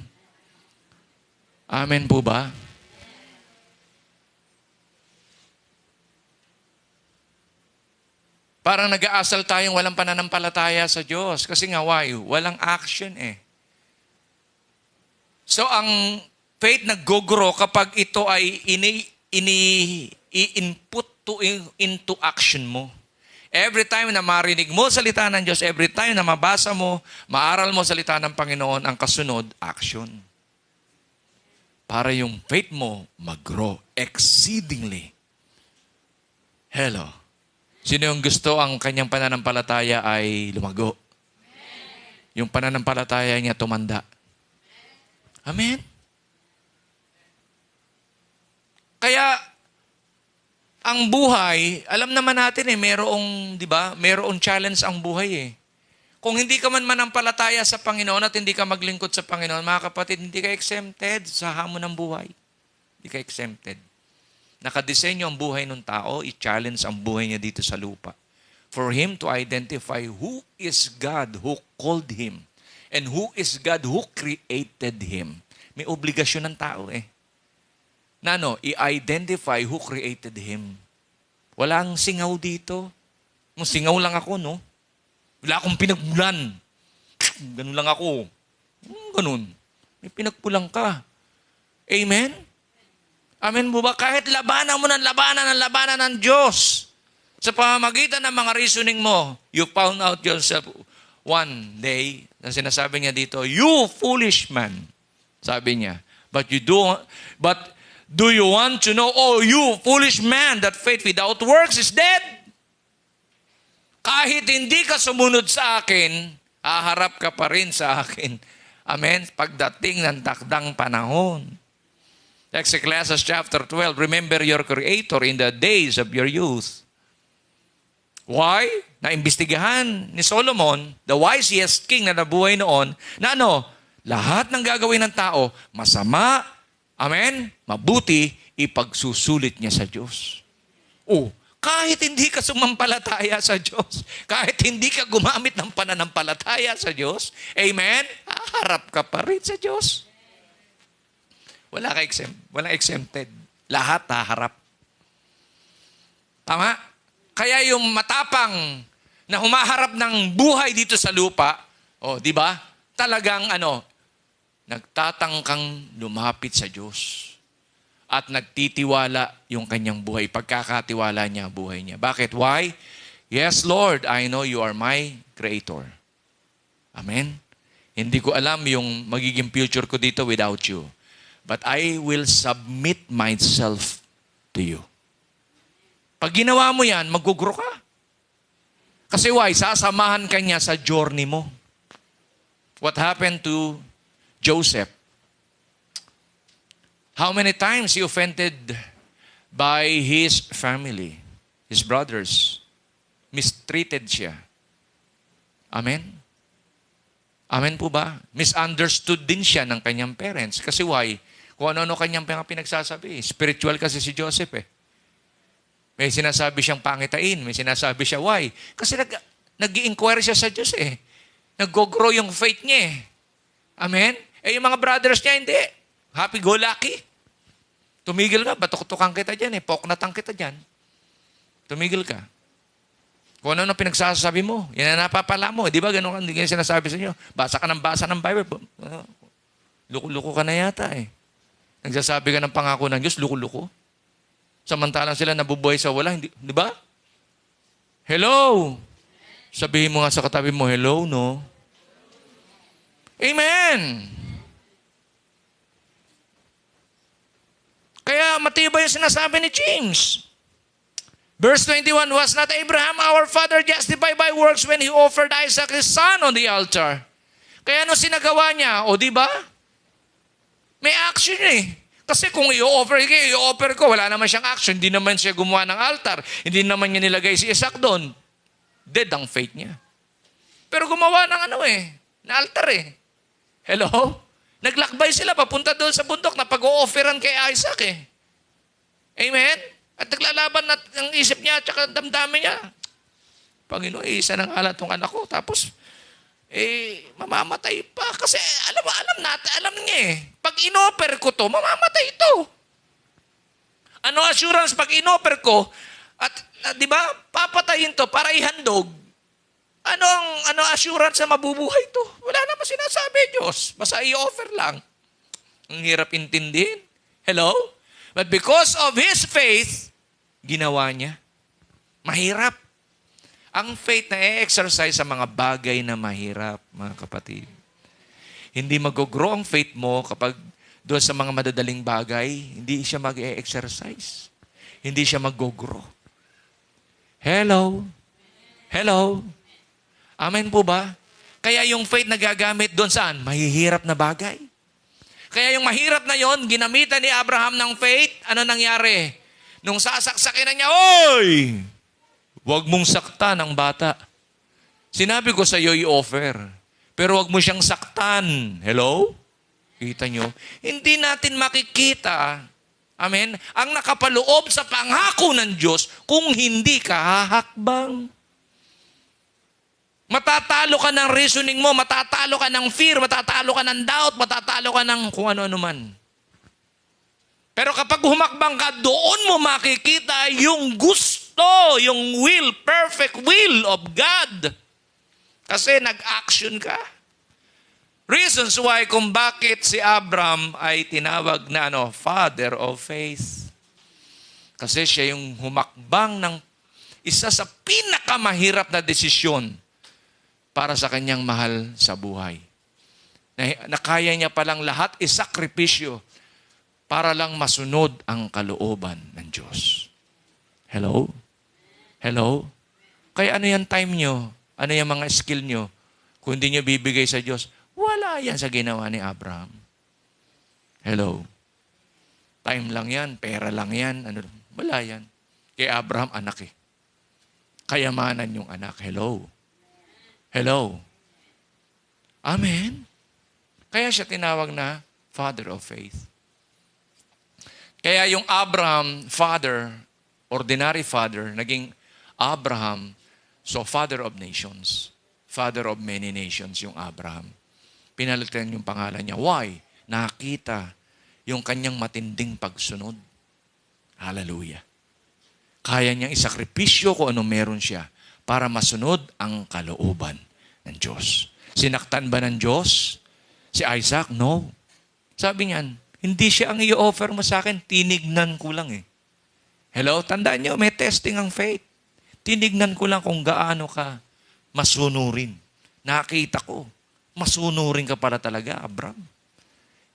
Amen po ba? Parang nag-aasal tayong walang pananampalataya sa Diyos. Kasi nga, why? Walang action eh. So, ang faith nag-grow kapag ito ay i-input into action mo. Every time na marinig mo salita ng Diyos, every time na mabasa mo, maaral mo salita ng Panginoon, ang kasunod, action. Para yung faith mo mag-grow exceedingly. Hello. Sino yung gusto ang kanyang pananampalataya ay lumago? Yung pananampalataya niya tumanda. Amen? Kaya, ang buhay, alam naman natin mayroong, di ba, mayroong challenge ang buhay eh. Kung hindi ka man manampalataya sa Panginoon at hindi ka maglingkod sa Panginoon, mga kapatid, hindi ka exempted sa hamon ng buhay. Hindi ka exempted. Nakadesenyo ang buhay ng tao, i-challenge ang buhay niya dito sa lupa. For him to identify who is God who called him and who is God who created him. May obligasyon ng tao eh. I-identify who created him. Walang singaw dito. Singaw lang ako, no? Wala akong pinagmulan. Ganun lang ako. Ganun. May pinagpulang ka. Amen? Amen mo ba? Kahit labanan mo ng labanan ng Diyos, sa pamamagitan ng mga reasoning mo, you found out yourself one day, na sinasabi niya dito, you foolish man, sabi niya. But do you want to know, oh, you foolish man, that faith without works is dead? Kahit hindi ka sumunod sa akin, haharap ka pa rin sa akin. Amen? Pagdating ng takdang panahon. Ecclesiastes chapter 12, remember your Creator in the days of your youth. Why? Naimbestigahan ni Solomon, the wisest king na nabuhay noon, na lahat ng gagawin ng tao, masama, amen, mabuti, ipagsusulit niya sa Diyos. Kahit hindi ka sumampalataya sa Diyos, kahit hindi ka gumamit ng pananampalataya sa Diyos, amen, haharap ka pa rin sa Diyos. Walang exempted. Lahat haharap. Tama? Kaya yung matapang na humaharap ng buhay dito sa lupa, di ba? Talagang nagtatangkang lumapit sa Diyos. At nagtitiwala yung kanyang buhay. Pagkakatiwala niya buhay niya. Bakit? Why? Yes, Lord, I know you are my Creator. Amen? Hindi ko alam yung magiging future ko dito without you. but I will submit myself to you. Pag ginawa mo yan, mag-grow ka. Kasi why? Sasamahan ka niya sa journey mo. What happened to Joseph? How many times he offended by his family, his brothers? Mistreated siya. Amen? Amen po ba? Misunderstood din siya ng kanyang parents. Kasi why? Kung ano-ano kanyang pinagsasabi. Spiritual kasi si Joseph eh. May sinasabi siyang pangitain. May sinasabi siya, why? Kasi nag-i-inquire siya sa Diyos eh. Nag-grow yung faith niya eh. Amen? Eh yung mga brothers niya, hindi. Happy-go-lucky. Tumigil ka, batok-tukan kita dyan eh. Poknatan kita dyan. Tumigil ka. Kung ano pinagsasabi mo, yan ang napapala mo. Di ba ganun hindi sinasabi sa inyo? Basa ka ng Bible. Luko-luko ka na yata eh. Nagsasabi ka ng pangako ng Diyos, luko-luko. Samantalang sila nabubuhay sa wala, hindi, di ba? Hello! Sabihin mo nga sa katabi mo, hello, no? Amen! Kaya matibay yung sinasabi ni James. Verse 21, was not Abraham our father justified by works when he offered Isaac his son on the altar? Kaya ano sinagawa niya? O di ba? May action eh. Kasi kung i-offer ko, wala naman siyang action. Hindi naman siya gumawa ng altar. Hindi naman niya nilagay si Isaac doon. Dead ang faith niya. Pero gumawa ng na altar eh. Hello? Naglakbay sila papunta doon sa bundok na pag-o-offeran kay Isaac eh. Amen? At naglalaban na ang isip niya at saka damdamin niya. Panginoon, isa ng alat tong anak ko. Tapos, mamamatay pa. Kasi alam niya eh. Pag inoffer ko to, mamamatay ito. Ano assurance pag inoffer ko, at di ba, papatayin to para ihandog, ano assurance na mabubuhay to? Wala naman sinasabi Diyos. Basta i-offer lang. Ang hirap intindihin. Hello? But because of his faith, ginawa niya. Mahirap. Ang faith na i-exercise sa mga bagay na mahirap, mga kapatid. Hindi mag-grow ang faith mo kapag doon sa mga madadaling bagay, hindi siya mag-exercise. Hindi siya mag-grow. Hello? Hello? Amen po ba? Kaya yung faith na gagamit doon saan? Mahihirap na bagay. Kaya yung mahirap na yon, ginamitan ni Abraham ng faith, ano nangyari? Nung sasaksakin na niya, oy! Huwag mong saktan ang bata. Sinabi ko sa iyo i-offer. Pero huwag mo siyang saktan. Hello? Kita nyo? Hindi natin makikita, amen, ang nakapaloob sa pangako ng Diyos kung hindi ka hahakbang. Matatalo ka ng reasoning mo, matatalo ka ng fear, matatalo ka ng doubt, matatalo ka ng kung ano-ano man. Pero kapag humakbang ka, doon mo makikita yung gusto, yung will, perfect will of God. Kasi nag-action ka. Reasons why kung bakit si Abraham ay tinawag na father of faith. Kasi siya yung humakbang ng isa sa pinakamahirap na desisyon para sa kanyang mahal sa buhay. Na kaya niya palang lahat isakripisyo para lang masunod ang kalooban ng Diyos. Hello? Hello? Kaya ano yung time nyo? Ano yung mga skill nyo? Kung hindi nyo bibigay sa Diyos, wala yan sa ginawa ni Abraham. Hello? Time lang yan, pera lang yan, wala yan. Kay Abraham, anak eh. Kayamanan yung anak. Hello? Hello? Amen? Kaya siya tinawag na father of faith. Kaya yung Abraham, father, ordinary father, naging Abraham, so father of nations. Father of many nations yung Abraham. Pinalitan yung pangalan niya. Why? Nakita yung kanyang matinding pagsunod. Hallelujah. Kaya niyang isakripisyo kung ano meron siya para masunod ang kalooban ng Diyos. Sinaktan ba ng Diyos si Isaac? No. Sabi niyan, hindi siya ang i-offer mo sa akin, tinignan ko lang eh. Hello? Tandaan niyo, may testing ang faith. Tinignan ko lang kung gaano ka masunurin. Nakita ko, masunurin ka pala talaga, Abraham.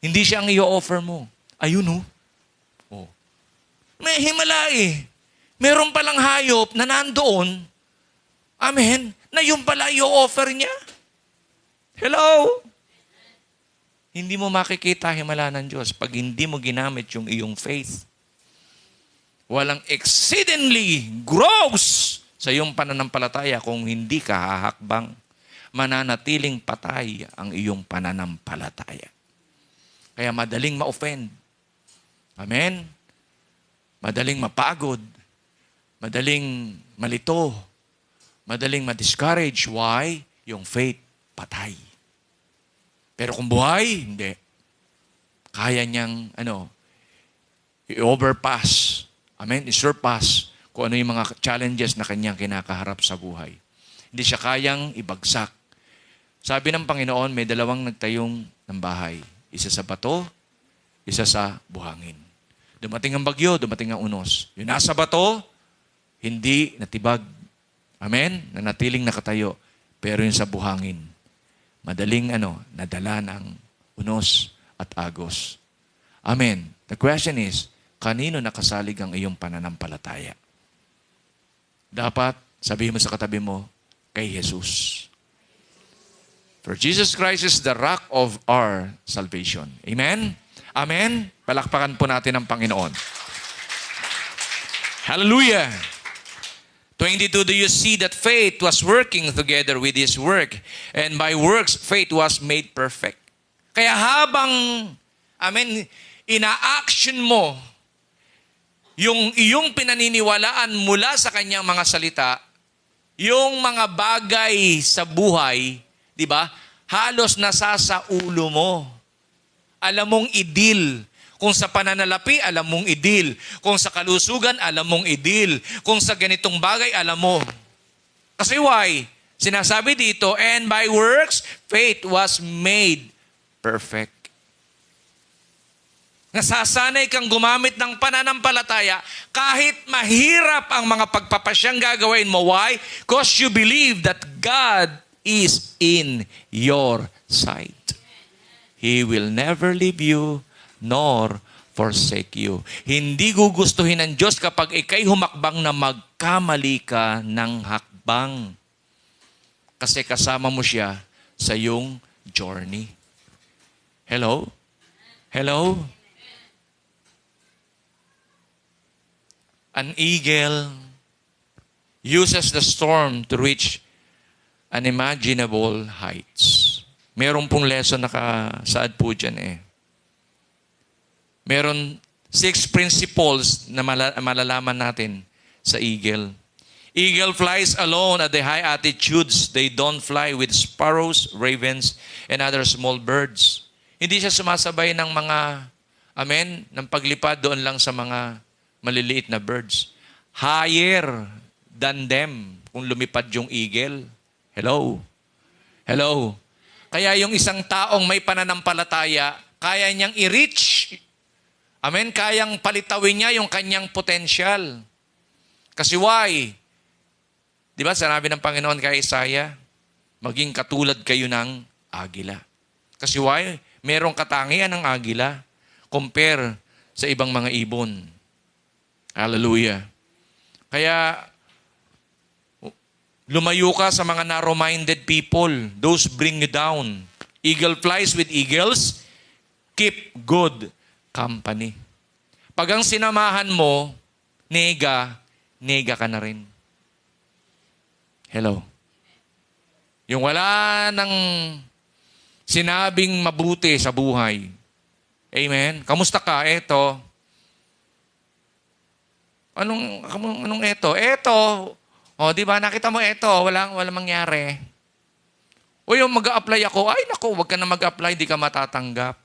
Hindi siya ang i-offer mo. Ayun oh. Oh. May himala eh. Meron palang hayop na nandoon, amen, na yung pala i-offer niya. Hello? Hindi mo makikita himala ng Diyos pag hindi mo ginamit yung iyong faith. Walang exceedingly gross sa iyong pananampalataya kung hindi ka hahakbang. Mananatiling patay ang iyong pananampalataya. Kaya madaling ma-offend. Amen? Madaling mapagod. Madaling malito. Madaling ma-discourage. Why? Yung faith, patay. Pero kung buhay, hindi. Kaya niyang, i-overpass. Amen? I-surpass kung ano yung mga challenges na kanyang kinakaharap sa buhay. Hindi siya kayang ibagsak. Sabi ng Panginoon, may dalawang nagtayong ng bahay. Isa sa bato, isa sa buhangin. Dumating ang bagyo, dumating ang unos. Yung nasa bato, hindi natibag. Amen? Nanatiling nakatayo. Pero yung sa buhangin, madaling nadala ng unos at agos. Amen. The question is, kanino nakasalig ang iyong pananampalataya? Dapat sabihin mo sa katabi mo, kay Jesus. For Jesus Christ is the rock of our salvation. Amen? Amen? Palakpakan po natin ang Panginoon. Hallelujah! 22, do you see that faith was working together with His work? And by works, faith was made perfect. Kaya habang, ina-action mo yung iyong pinaniniwalaan mula sa kanyang mga salita, yung mga bagay sa buhay, di ba? Halos nasasa ulo mo. Alam mong idil. Kung sa pananalapi, alam mong idil. Kung sa kalusugan, alam mong idil. Kung sa ganitong bagay, alam mo. Kasi why? Sinasabi dito, and by works, faith was made perfect. Nasasanay kang gumamit ng pananampalataya kahit mahirap ang mga pagpapasyang gagawin mo. Why? Because you believe that God is in your sight. He will never leave you nor forsake you. Hindi gugustuhin ng Diyos kapag ikay humakbang na magkamali ka ng hakbang. Kasi kasama mo siya sa iyong journey. Hello? Hello? An eagle uses the storm to reach unimaginable heights. Meron pong lesson nakasaad po dyan eh. Meron 6 principles na malalaman natin sa eagle. Eagle flies alone at the high altitudes. They don't fly with sparrows, ravens, and other small birds. Hindi siya sumasabay ng mga, ng paglipad doon lang sa mga maliliit na birds. Higher than them kung lumipad yung eagle. Hello? Hello? Kaya yung isang taong may pananampalataya, kaya niyang i-reach. Kayang palitawin niya yung kanyang potensyal. Kasi why? Di ba sinabi ng Panginoon kay Isaiah, maging katulad kayo ng agila. Kasi why? Merong katangian ng agila compare sa ibang mga ibon. Hallelujah. Kaya, lumayo ka sa mga narrow-minded people. Those bring you down. Eagle flies with eagles. Keep good company. Pag ang sinamahan mo, nega ka na rin. Hello. Yung wala nang sinabing mabuti sa buhay. Amen? Kamusta ka? Eto. Anong eto? Eto. O, di ba? Nakita mo eto. Walang mangyari. O yung mag-a-apply ako, ay naku, wag ka na mag-apply, di ka matatanggap.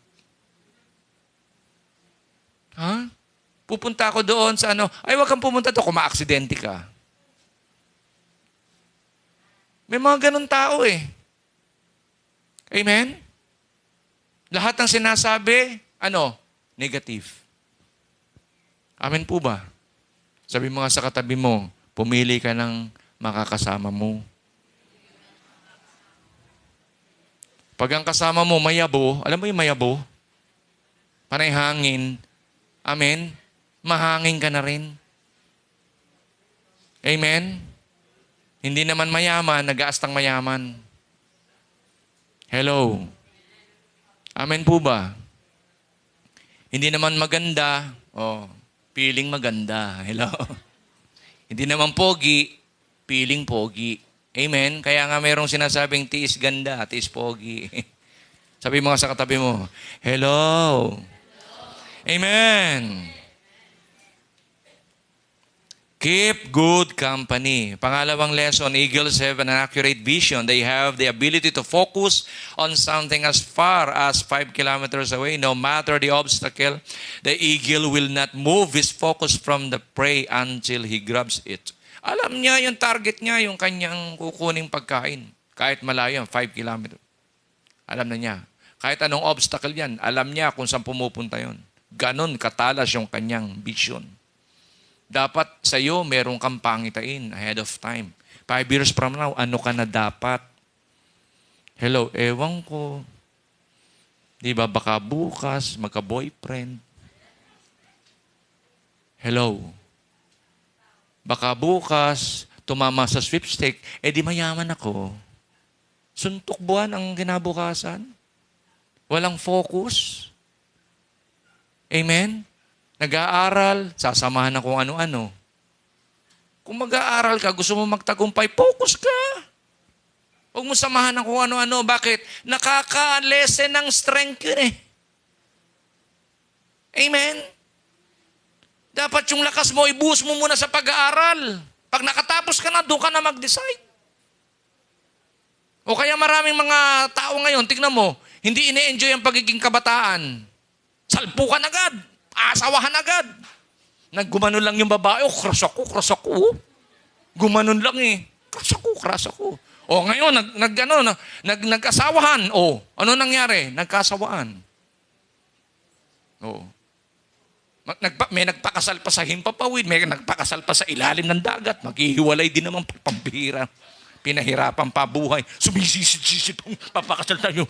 Ha? Pupunta ako doon sa ay wag kang pumunta doon kung ma-aksidente ka. May mga ganun tao eh. Amen? Lahat ng sinasabi, negative. Amen po ba? Sabi mo nga sa katabi mo, pumili ka ng makakasama mo. Pag ang kasama mo mayabo, alam mo yung mayabo? Panay hangin, Amen? Mahangin ka na rin. Amen? Hindi naman mayaman, nag-aastang mayaman. Hello? Amen po ba? Hindi naman maganda, feeling maganda. Hello? Hindi naman pogi, feeling pogi. Amen? Kaya nga mayroong sinasabing tiis ganda, tiis pogi. Sabi mo nga sa katabi mo, hello? Amen? Keep good company. Pangalawang lesson, eagles have an accurate vision. They have the ability to focus on something as far as 5 kilometers away. No matter the obstacle, the eagle will not move his focus from the prey until he grabs it. Alam niya yung target niya, yung kanyang kukuning pagkain. Kahit malayo, 5 kilometers. Alam na niya. Kahit anong obstacle yan, alam niya kung saan pumupunta yon. Ganon katalas yung kanyang vision. Dapat sa iyo, merong kang pangitain ahead of time. 5 years from now, ano ka na dapat? Hello, ewan ko. Di ba, baka bukas, magka-boyfriend. Hello. Baka bukas, tumama sa sweepstake, di mayaman ako. Suntok buwan ang kinabukasan. Walang focus. Amen? Nag-aaral, sasamahan na kung ano-ano. Kung mag-aaral ka, gusto mo magtagumpay, focus ka. Huwag mo samahan ng kung ano-ano. Bakit? Nakaka-lessen ng strength yun eh. Amen? Dapat yung lakas mo, ibuhos mo muna sa pag-aaral. Pag nakatapos ka na, doon ka na mag-decide. O kaya maraming mga tao ngayon, tignan mo, hindi ine-enjoy ang pagiging kabataan. Salpukan agad. Asawahan agad. Naggumanon lang yung babae, crush ako. Gumanon lang eh. Crush ako. O ngayon, nag-asawahan. O, ano nangyari? Nagkasawaan. O. May nagpakasal pa sa himpapawid, may nagpakasal pa sa ilalim ng dagat. Maghihiwalay din naman pambihira. Pinahirapan pa buhay. Sumisisit-sisit, papakasal tayo.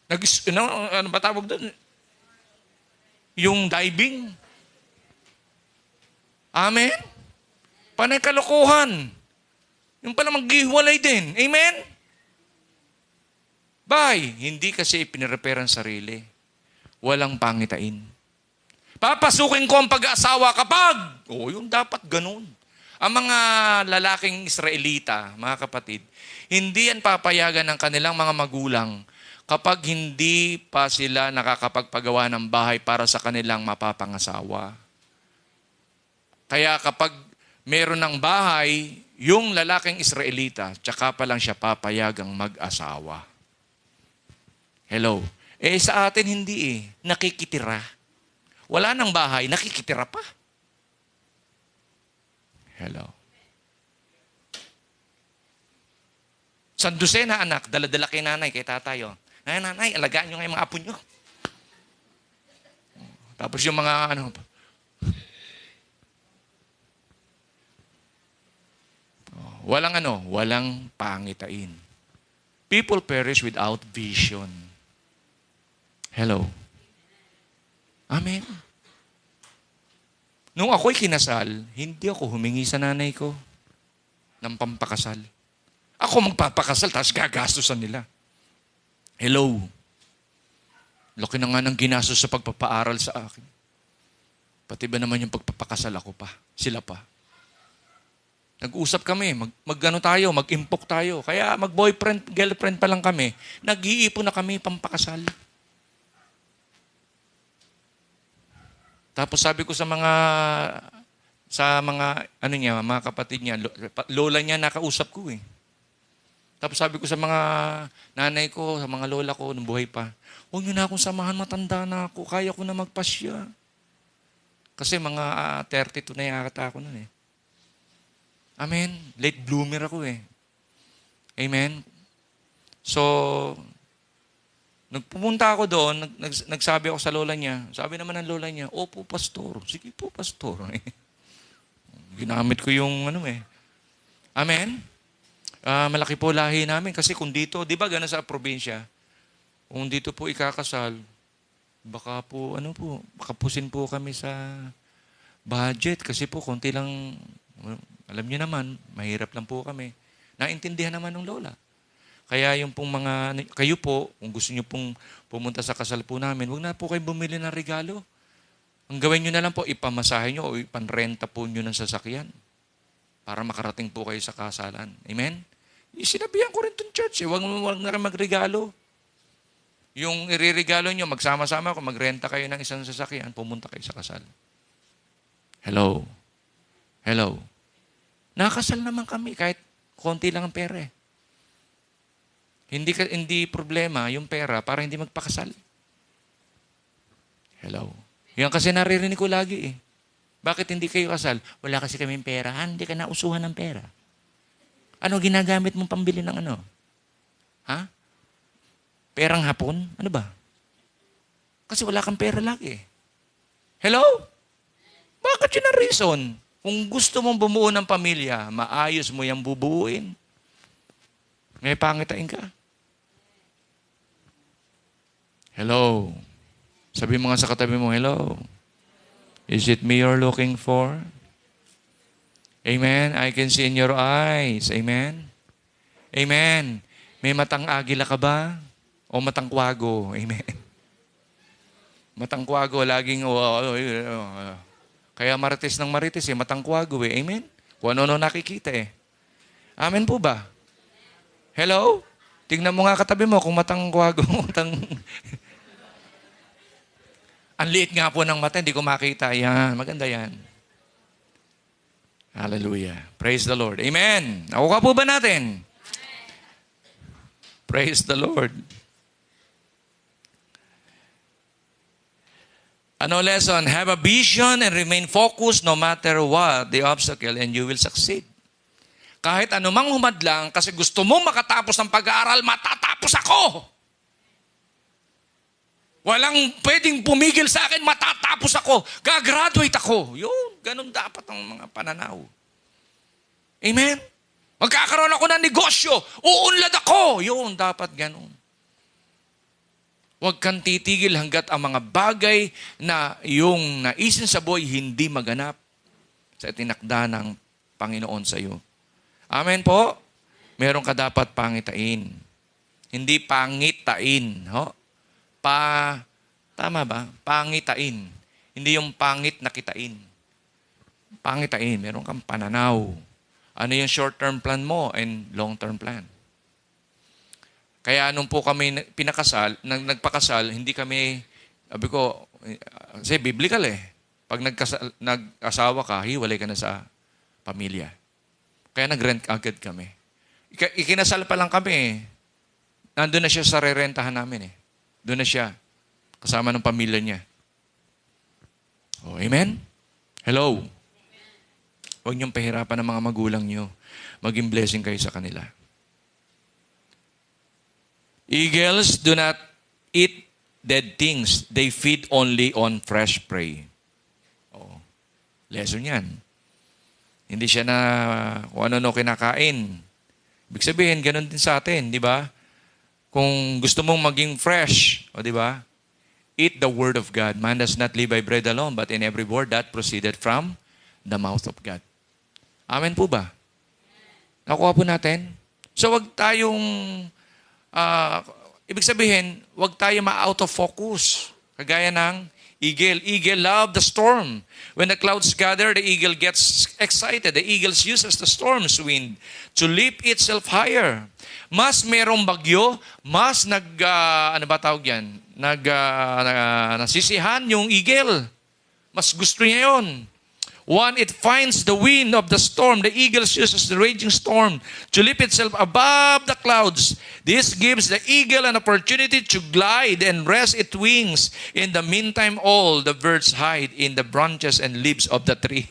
Ano ba tawag doon? Yung diving. Amen? Panay kalokohan. Yung pala maghihiwalay din. Amen? Bye. Hindi kasi ipinirepare ang sarili. Walang pangitain. Papasukin ko ang pag-aasawa kapag, yung dapat ganun. Ang mga lalaking Israelita, mga kapatid, hindi yan papayagan ng kanilang mga magulang kapag hindi pa sila nakakapagpagawa ng bahay para sa kanilang mapapangasawa. Kaya kapag meron ng bahay, yung lalaking Israelita, tsaka pa lang siya papayagang mag-asawa. Hello? Sa atin hindi nakikitira. Wala nang bahay, nakikitira pa. Hello? Sandusena anak, dala-dala kay nanay, kay tatayo. Nanay, alagaan nyo nga yung mga apo nyo. Tapos yung mga walang pangitain. People perish without vision. Hello? Amen. Nung ako'y kinasal, hindi ako humingi sa nanay ko ng pampakasal. Ako magpapakasal, tapos gagastusan nila. Hello. Laki na nga ng ginastos sa pagpapaaral sa akin. Pati ba naman yung pagpapakasal ako pa? Sila pa. Nag-usap kami, mag-impok tayo. Kaya mag-boyfriend, girlfriend pa lang kami. Nag-iipon na kami pampakasal. Tapos sabi ko sa mga mga kapatid niya, lola niya nakausap ko eh. Tapos sabi ko sa mga nanay ko, sa mga lola ko, nung buhay pa, huwag niyo na akong samahan, matanda na ako, kaya ko na magpasya. Kasi mga 32 na yata ako nun eh. Amen. Late bloomer ako eh. Amen. So, nagpumunta ako doon, nagsabi ako sa lola niya. Sabi naman ng lola niya, opo, pastor. Sige po, pastor. Ginamit ko yung Amen? Malaki po lahi namin kasi kung dito, di ba gano'n sa probinsya, kung dito po ikakasal, Baka po, makapusin po kami sa budget kasi po konti lang, alam niyo naman, mahirap lang po kami. Naintindihan naman ng lola. Kaya yung pong kayo po, kung gusto niyo pong pumunta sa kasal po namin, huwag na po kayo bumili ng regalo. Ang gawin niyo na lang po, ipamasahe niyo o ipanrenta po niyo ng sasakyan para makarating po kayo sa kasalan. Amen? Sinabihan ko rin itong church, huwag na rin magregalo. Yung iririgalo niyo, magsama-sama kung magrenta kayo ng isang sasakyan, pumunta kayo sa kasal. Hello? Hello? Nakasal naman kami kahit konti lang ang pera eh. Hindi problema yung pera para hindi magpakasal. Hello? Yan kasi naririnig ko lagi eh. Bakit hindi kayo kasal? Wala kasi kaming pera. Hindi ka nausuhan ng pera. Ano ginagamit mong pambili ng ano? Ha? Perang hapon? Ano ba? Kasi wala kang pera lagi eh. Hello? Bakit yun ang reason? Kung gusto mong bumuo ng pamilya, maayos mo yung bubuuin. May pangitain ka. Hello? Sabi mo nga sa katabi mo, hello? Is it me you're looking for? Amen? I can see in your eyes. Amen? Amen? May matang agila ka ba? O matang kwago? Amen? Matang kwago, laging... Kaya marites ng marites eh, matang kwago eh. Amen? Kung ano nakikita eh. Amen po ba? Hello? Tingnan mo nga katabi mo kung matang kwago, matang... Ang liit nga po ng mata, hindi ko makita. Yan, maganda yan. Hallelujah. Praise the Lord. Amen. Nakuha po ba natin? Praise the Lord. Ano lesson? Have a vision and remain focused no matter what the obstacle and you will succeed. Kahit anumang humadlang, kasi gusto mo makatapos ng pag-aaral, matatapos ako. Walang pwedeng pumigil sa akin, matatapos ako. Gagraduate ako. Yun, ganun dapat ang mga pananaw. Amen? Magkakaroon ako ng negosyo. Uunlad ako. Yun, dapat ganun. Huwag kang titigil hanggat ang mga bagay na yung naisin sa buhay hindi maganap sa tinakda ng Panginoon sa iyo. Amen po? Meron ka dapat pangitain. Hindi pangitain. Ho? Tama ba? Pangitain. Hindi yung pangit na kitain. Pangitain. Meron kang pananaw. Ano yung short-term plan mo and long-term plan? Kaya nung po kami nagpakasal, hindi kami, sabi ko, kasi biblical eh. Pag nag-asawa ka, hiwalay ka na sa pamilya. Kaya nag-rent agad kami. Ikinasal pa lang kami eh. Nandun na siya sa rerentahan namin eh. Doon na siya. Kasama ng pamilya niya. Oh, amen? Hello? Huwag niyong pahirapan ng mga magulang niyo. Maging blessing kayo sa kanila. Eagles do not eat dead things. They feed only on fresh prey. Oh, lesson yan. Hindi siya na kung ano-ano kinakain. Ibig sabihin, ganun din sa atin, di ba? Kung gusto mong maging fresh, o di ba? Eat the word of God. Man does not live by bread alone, but in every word that proceeded from the mouth of God. Amen po ba? Nakuha po natin? So wag tayong, ibig sabihin, wag tayo ma-out of focus. Kagaya ng eagle. Eagle love the storm. When the clouds gather, the eagle gets excited. The eagle uses the storm's wind to leap itself higher. Mas merong bagyo, mas nasisihan yung eagle. Mas gusto niya yun. One, it finds the wind of the storm. The eagle uses the raging storm to lift itself above the clouds. This gives the eagle an opportunity to glide and rest its wings. In the meantime, all the birds hide in the branches and leaves of the tree.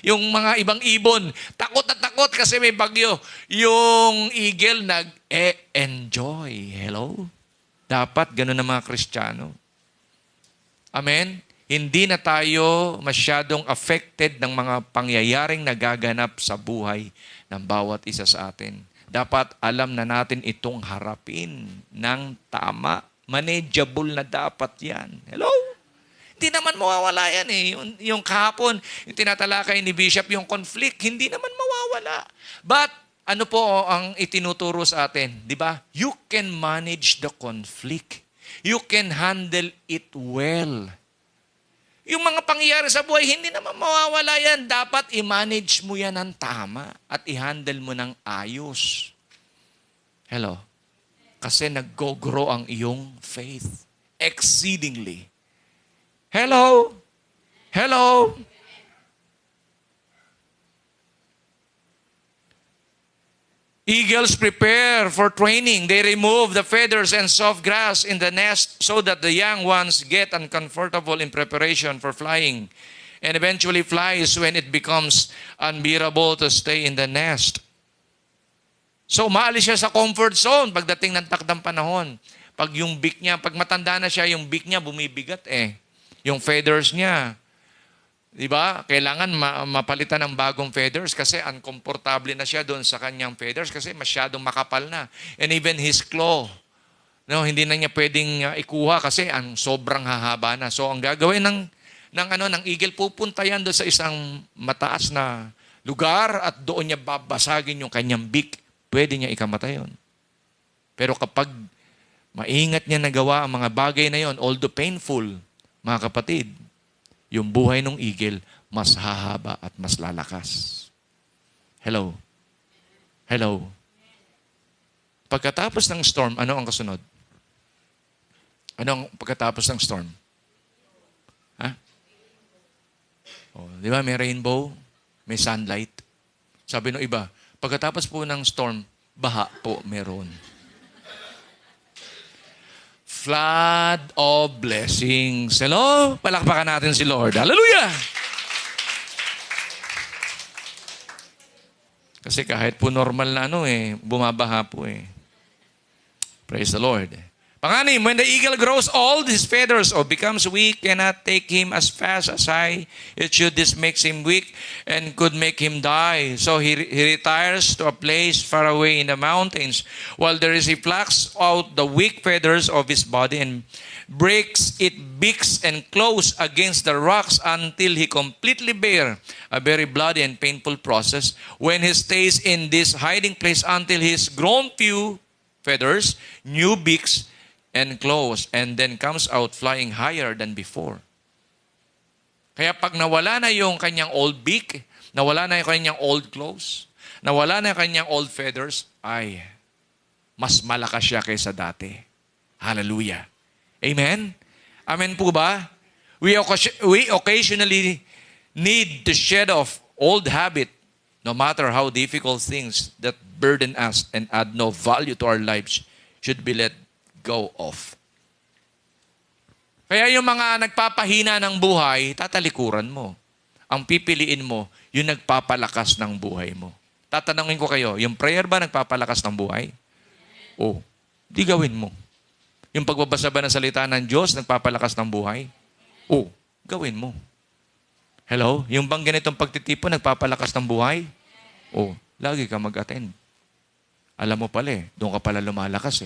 Yung mga ibang ibon, takot na takot kasi may bagyo. Yung eagle nag-enjoy. Hello? Dapat ganun ang mga Kristiyano. Amen? Hindi na tayo masyadong affected ng mga pangyayaring nagaganap sa buhay ng bawat isa sa atin. Dapat alam na natin itong harapin ng tama. Manageable na dapat yan. Hello? Hindi naman mawawala yan eh. Yung kahapon, yung tinatalakay ni Bishop, yung conflict, hindi naman mawawala. But, ano po ang itinuturo sa atin? Di ba? You can manage the conflict. You can handle it well. Yung mga pangyayari sa buhay, hindi naman mawawala yan. Dapat i-manage mo yan ng tama at i-handle mo ng ayos. Hello? Kasi nag-grow ang iyong faith exceedingly. Hello? Hello? Eagles prepare for training. They remove the feathers and soft grass in the nest so that the young ones get uncomfortable in preparation for flying and eventually flies when it becomes unbearable to stay in the nest. So, maalis siya sa comfort zone pagdating ng takdang panahon. Pag yung beak niya, pag matanda na siya, yung beak niya bumibigat eh. Yung feathers niya. Di ba? Kailangan mapalitan ng bagong feathers kasi uncomfortable na siya doon sa kanyang feathers kasi masyadong makapal na. And even his claw, no, hindi na niya pwedeng ikuha kasi ang sobrang hahaba na. So, ang gagawin ng eagle, pupunta yan doon sa isang mataas na lugar at doon niya babasagin yung kanyang beak. Pwede niya ikamatay yun. Pero kapag maingat niya nagawa ang mga bagay na yon, although painful, mga kapatid, yung buhay ng eagle mas hahaba at mas lalakas. Hello? Hello? Pagkatapos ng storm, ano ang kasunod? Ano ang pagkatapos ng storm? Ha? Oh, di ba may rainbow, may sunlight. Sabi ng iba, pagkatapos po ng storm, baha po meron. Flood of blessings. Hello? Palakpakan natin si Lord. Hallelujah! Kasi kahit po normal na bumabaha po eh. Praise the Lord. Panganim, when the eagle grows old, his feathers becomes weak, cannot take him as fast as high. It should. This makes him weak and could make him die. So he retires to a place far away in the mountains, while there is he plucks out the weak feathers of his body and breaks it beaks and claws against the rocks until he completely bare, a very bloody and painful process. When he stays in this hiding place until he's grown few feathers, new beaks, and claws, and then comes out flying higher than before. Kaya pag nawala na yung kanyang old beak, nawala na yung kanyang old claws, nawala na yung kanyang old feathers, ay, mas malakas siya kaysa dati. Hallelujah. Amen? Amen po ba? We occasionally need to shed off old habit, no matter how difficult things that burden us and add no value to our lives should be let go of. Kaya yung mga nagpapahina ng buhay, tatalikuran mo. Ang pipiliin mo, yung nagpapalakas ng buhay mo. Tatanungin ko kayo, yung prayer ba nagpapalakas ng buhay? O, di gawin mo. Yung pagbabasa ba ng salita ng Diyos, nagpapalakas ng buhay? O, gawin mo. Hello? Yung bang ganitong pagtitipon, nagpapalakas ng buhay? O, lagi ka mag-attend. Alam mo pala doon ka pala lumalakas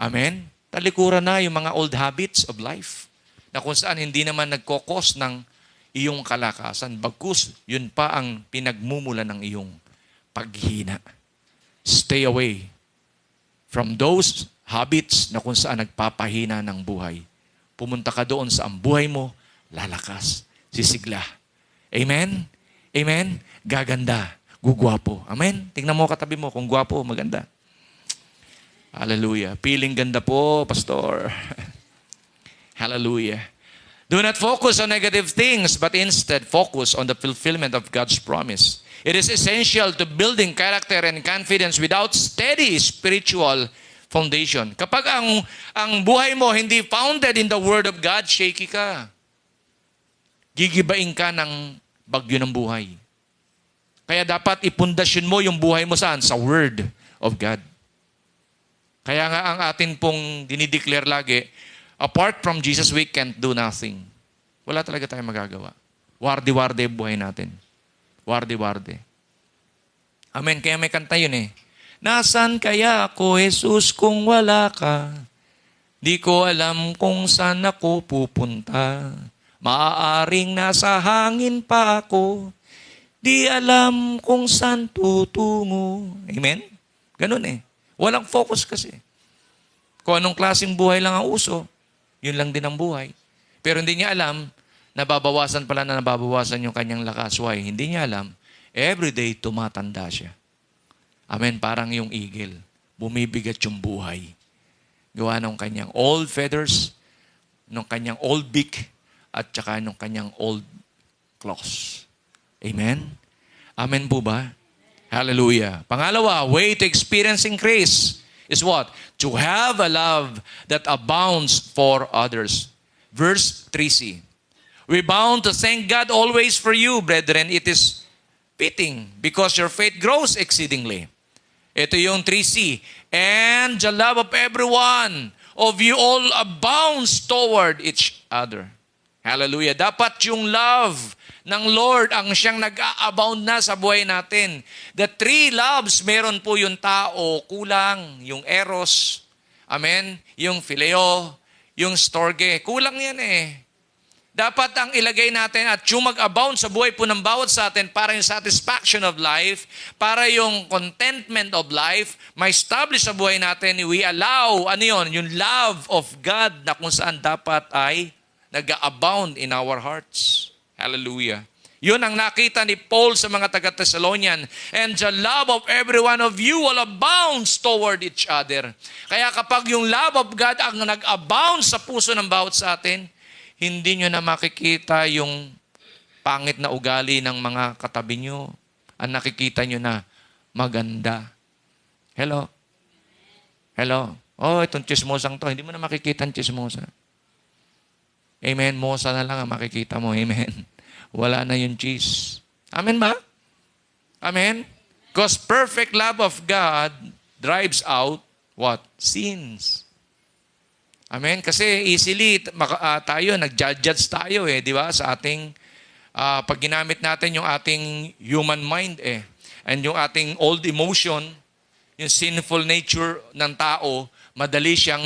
Amen? Talikuran na yung mga old habits of life na kung saan hindi naman nagkokos ng iyong kalakasan. Bagkus, yun pa ang pinagmumula ng iyong paghina. Stay away from those habits na kung saan nagpapahina ng buhay. Pumunta ka doon sa ang buhay mo, lalakas, sisigla. Amen? Amen? Gaganda, gugwapo. Amen? Tingnan mo katabi mo kung gwapo, maganda. Hallelujah. Piling ganda po, Pastor. Hallelujah. Do not focus on negative things, but instead focus on the fulfillment of God's promise. It is essential to building character and confidence without steady spiritual foundation. Kapag ang buhay mo hindi founded in the Word of God, shaky ka. Gigibain ka ng bagyo ng buhay. Kaya dapat ipundasyon mo yung buhay mo saan? Sa Word of God. Kaya nga ang atin pong dinideclare lagi, apart from Jesus, we can't do nothing. Wala talaga tayong magagawa. Wardi-warde buhay natin. Wardi-warde. Amen. Kaya may kanta yun Nasaan kaya ako, Jesus, kung wala ka? Di ko alam kung saan ako pupunta. Maaaring nasa hangin pa ako. Di alam kung saan tutungo. Amen? Ganun eh. Walang focus kasi. Kung anong klaseng buhay lang ang uso, yun lang din ang buhay. Pero hindi niya alam, nababawasan pala na nababawasan yung kanyang lakas. Why? Hindi niya alam. Everyday, tumatanda siya. Amen? Parang yung eagle. Bumibigat yung buhay. Gawa ng kanyang old feathers, ng kanyang old beak, at saka ng kanyang old claws. Amen? Amen po ba? Hallelujah. Pangalawa, way to experiencing grace is what? To have a love that abounds for others. Verse 3c. We're bound to thank God always for you, brethren. It is fitting because your faith grows exceedingly. Ito yung 3c. And the love of everyone of you all abounds toward each other. Hallelujah. Dapat yung love ng Lord ang siyang nag-a-abound na sa buhay natin. The three loves, meron po yung tao, kulang, yung eros, amen, yung phileo, yung storge. Kulang yan eh. Dapat ang ilagay natin at yung mag-abound sa buhay po ng bawat sa atin para yung satisfaction of life, para yung contentment of life, ma-establish sa buhay natin, we allow, yung love of God na kung saan dapat ay nag-abound in our hearts. Hallelujah. Yun ang nakita ni Paul sa mga taga-Thessalonian. And the love of every one of you will abound toward each other. Kaya kapag yung love of God ang nag-abound sa puso ng bawat sa atin, hindi nyo na makikita yung pangit na ugali ng mga katabi nyo. Ang nakikita nyo na maganda. Hello? Hello? Oh, itong chismosang to. Hindi mo na makikita ang chismosa. Amen. Mosa na lang ang makikita mo. Amen. Wala na yung cheese. Amen ba? Amen? Because perfect love of God drives out what? Sins. Amen? Kasi easily tayo, nag-judge tayo di ba? Sa ating, pag ginamit natin yung ating human mind and yung ating old emotion, yung sinful nature ng tao, madali siyang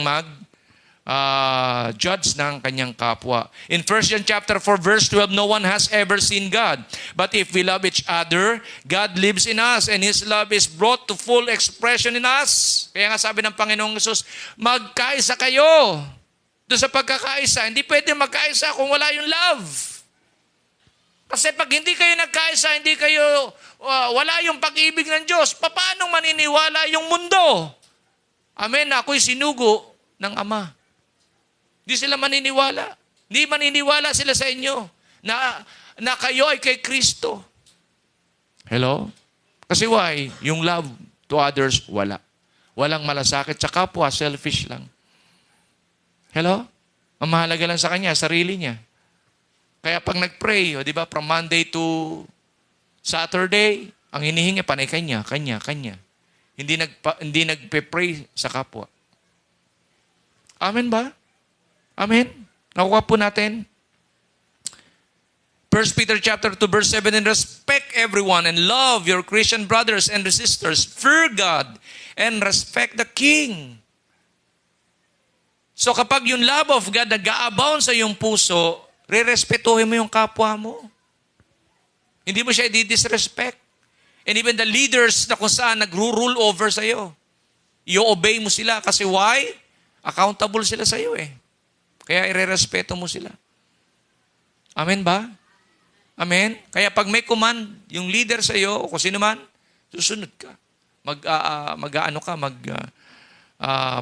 judge ng kanyang kapwa. In 1 John chapter 4 verse 12, no one has ever seen God. But if we love each other, God lives in us and His love is brought to full expression in us. Kaya nga sabi ng Panginoong Hesus, magkaisa kayo. Doon sa pagkakaisa, hindi pwede magkaisa kung wala yung love. Kasi pag hindi kayo nagkaisa, hindi kayo, wala yung pag-ibig ng Diyos, paano maniniwala yung mundo? Amen, ako'y sinugo ng Ama. Hindi sila maniniwala. Hindi maniniwala sila sa inyo na kayo ay kay Kristo. Hello? Kasi why? Yung love to others, wala. Walang malasakit sa kapwa, selfish lang. Hello? Ang mahalaga lang sa kanya, sarili niya. Kaya pag nag-pray, di ba, from Monday to Saturday, ang hinihingi, panay kanya. Hindi nagpe-pray sa kapwa. Amen ba? Amen? Nakuha po natin. 1 Peter chapter 2 verse 7, and respect everyone and love your Christian brothers and sisters. Fear God and respect the King. So kapag yung love of God nag-a-abound sa iyong puso, re-respetuhin mo yung kapwa mo. Hindi mo siya i-disrespect. And even the leaders na kung saan nag-rule over sa iyo, i-obey mo sila. Kasi why? Accountable sila sa iyo Kaya i-respeto mo sila. Amen ba? Amen? Kaya pag may command, yung leader sa iyo, o kung sino man, susunod ka.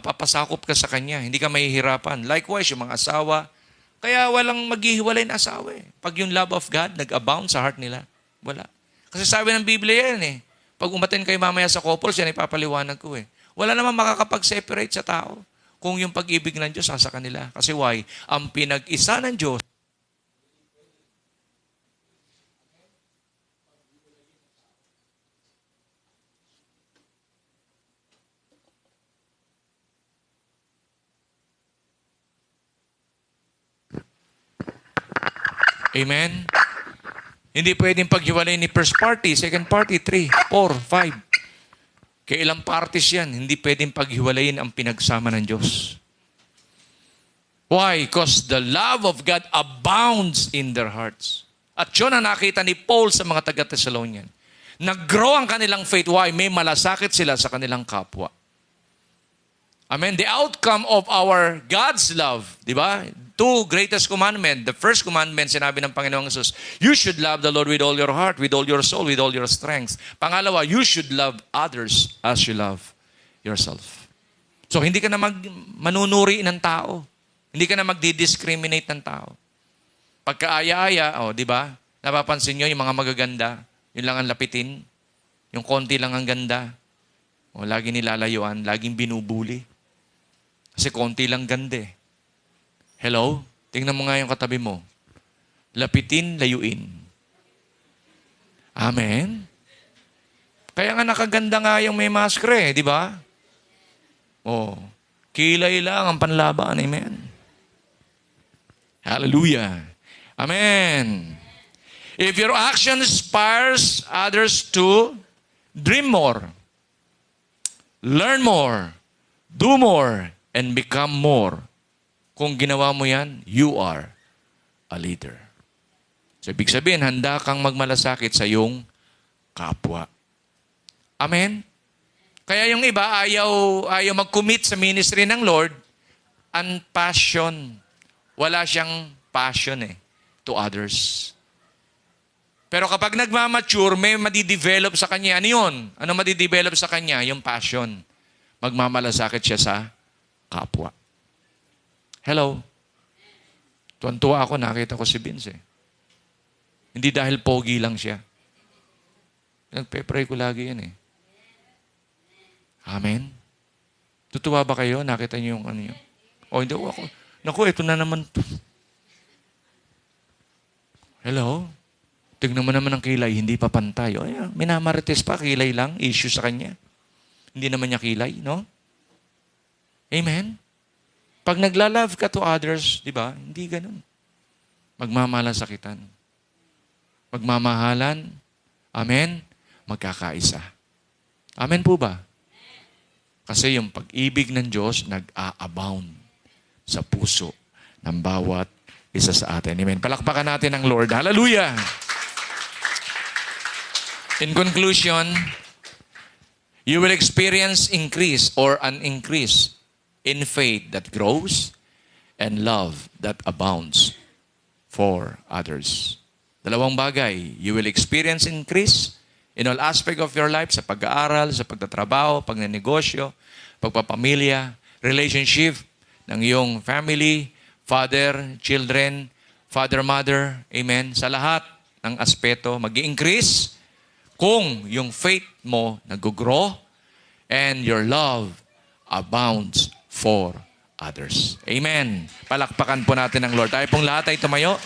Papasakop ka sa kanya. Hindi ka mahihirapan. Likewise, yung mga asawa, kaya walang maghihiwalay na asawa Pag yung love of God nag-abound sa heart nila, wala. Kasi sabi ng Biblia yan Pag umaten kayo mamaya sa couples, yan ipapaliwanag ko Wala naman makakapag-separate sa tao kung yung pag-ibig ng Diyos sa kanila. Kasi why? Ang pinag-isa ng Diyos, amen? Hindi pwedeng paghiwalay ni first party, second party, 3, 4, 5. Kaya ilang parties yan, hindi pwedeng paghiwalayin ang pinagsama ng Diyos. Why? Because the love of God abounds in their hearts. At yun ang nakita ni Paul sa mga taga-Thessalonian. Nag-grow ang kanilang faith. Why? May malasakit sila sa kanilang kapwa. Amen. The outcome of our God's love, di ba? Two greatest commandments. The first commandment, sinabi ng Panginoong Jesus, you should love the Lord with all your heart, with all your soul, with all your strength. Pangalawa, you should love others as you love yourself. So, hindi ka na manunuri ng tao. Hindi ka na magdi-discriminate ng tao. Pagkaaya-aya, di ba? Napapansin nyo yung mga magaganda, yun lang ang lapitin. Yung konti lang ang ganda. Lagi nilalayuan, laging binubuli. Kasi konti lang ganda eh. Hello? Tingnan mo nga yung katabi mo. Lapitin, layuin. Amen? Kaya nga nakaganda nga yung may maskre, di ba? Kilay lang ang panlaban. Amen? Hallelujah. Amen. If your action inspires others to dream more, learn more, do more, and become more, kung ginawa mo yan, you are a leader. So, ibig sabihin, handa kang magmalasakit sa iyong kapwa. Amen? Kaya yung iba, ayaw mag-commit sa ministry ng Lord, unpassion. Wala siyang passion to others. Pero kapag nagmamature, may madidevelop sa kanya. Ano yun? Ano madidevelop sa kanya? Yung passion. Magmamalasakit siya sa kapwa. Hello? Tuwan-tuwa ako, nakita ko si Vince. Hindi dahil pogi lang siya. Nagpe-pray ko lagi yan Amen? Tutuwa ba kayo? Nakita niyo yung ano yun? Hindi ako. Naku, ito na naman. Hello? Tignan mo naman ang kilay, hindi pa pantay. Minamarites pa, kilay lang, issue sa kanya. Hindi naman niya kilay, no? Amen? Pag naglalove ka to others, di ba? Hindi ganun. Magmamalasakitan. Magmamahalan. Amen? Magkakaisa. Amen po ba? Kasi yung pag-ibig ng Diyos nag-a-abound sa puso ng bawat isa sa atin. Amen. Palakpakan natin ang Lord. Hallelujah! In conclusion, you will experience increase or an increase in faith that grows and love that abounds for others. Dalawang bagay. You will experience increase in all aspect of your life, sa pag-aaral, sa pagtatrabaho, pagnenegosyo, pagpapamilya, relationship ng iyong family, father, children, father, mother, amen. Sa lahat ng aspeto, mag-i-increase kung yung faith mo nag-grow and your love abounds for others. Amen. Palakpakan po natin ang Lord. Tayo pong lahat ay tumayo.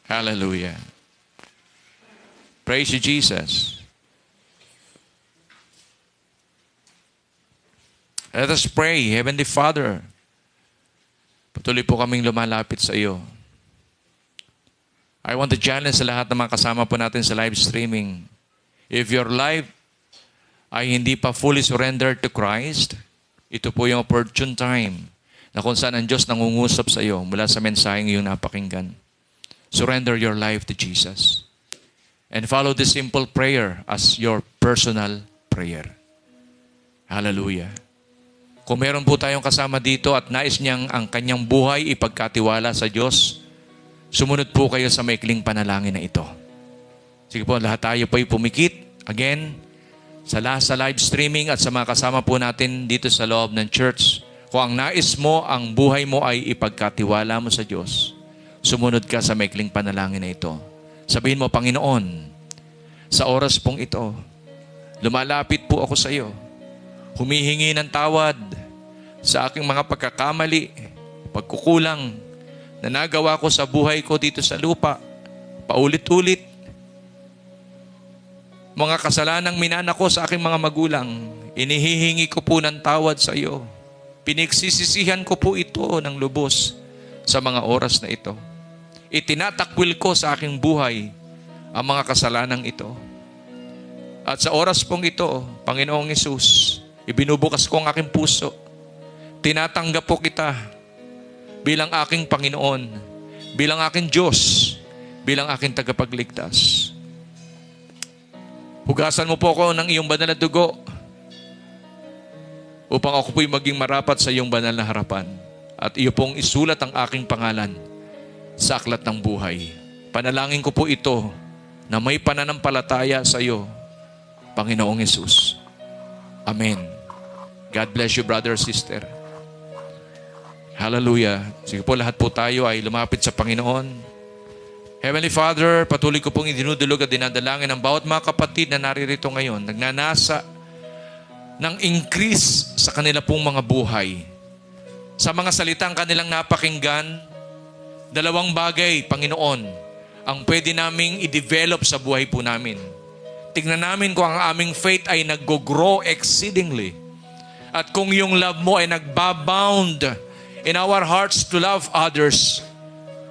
Hallelujah. Praise you, Jesus. Let us pray. Heavenly Father, patuloy po kaming lumalapit sa iyo. I want to challenge sa lahat ng mga kasama po natin sa live streaming. If your life ay hindi pa fully surrendered to Christ, ito po yung opportune time na kung saan ang Diyos nangungusap sa iyo mula sa mensaheng iyong napakinggan. Surrender your life to Jesus. And follow this simple prayer as your personal prayer. Hallelujah. Kung meron po tayong kasama dito at nais niyang ang kanyang buhay ipagkatiwala sa Diyos, sumunod po kayo sa maikling panalangin na ito. Sige po, lahat tayo po ay pumikit. Again, sa live streaming at sa mga kasama po natin dito sa loob ng church, kung ang nais mo, ang buhay mo ay ipagkatiwala mo sa Diyos, sumunod ka sa maikling panalangin na ito. Sabihin mo, Panginoon, sa oras pong ito, lumalapit po ako sa iyo. Humihingi ng tawad sa aking mga pagkakamali, pagkukulang na nagawa ko sa buhay ko dito sa lupa, paulit-ulit. Mga kasalanang minana ko sa aking mga magulang, inihihingi ko po ng tawad sa iyo. Pinigsisisihan ko po ito ng lubos sa mga oras na ito. Itinatakwil ko sa aking buhay ang mga kasalanang ito. At sa oras pong ito, Panginoong Hesus, ibinubukas ko ang aking puso. tinatanggap po kita bilang aking Panginoon, bilang aking Diyos, bilang aking tagapagligtas. Hugasan mo po ako ng iyong banal na dugo upang ako po'y maging marapat sa iyong banal na harapan. At iyo pong isulat ang aking pangalan sa aklat ng buhay. Panalangin ko po ito na may pananampalataya sa iyo, Panginoong Hesus. Amen. God bless you, brother, sister. Hallelujah. Sige po, lahat po tayo ay lumapit sa Panginoon. Heavenly Father, patuloy ko pong idinudulog at dinadalangin ang bawat mga kapatid na naririto ngayon, nagnanasa ng increase sa kanila pong mga buhay. Sa mga salitang kanilang napakinggan, dalawang bagay, Panginoon, ang pwede naming i-develop sa buhay po namin. Tignan namin kung ang aming faith ay nag-grow exceedingly. At kung yung love mo ay nagbabound in our hearts to love others,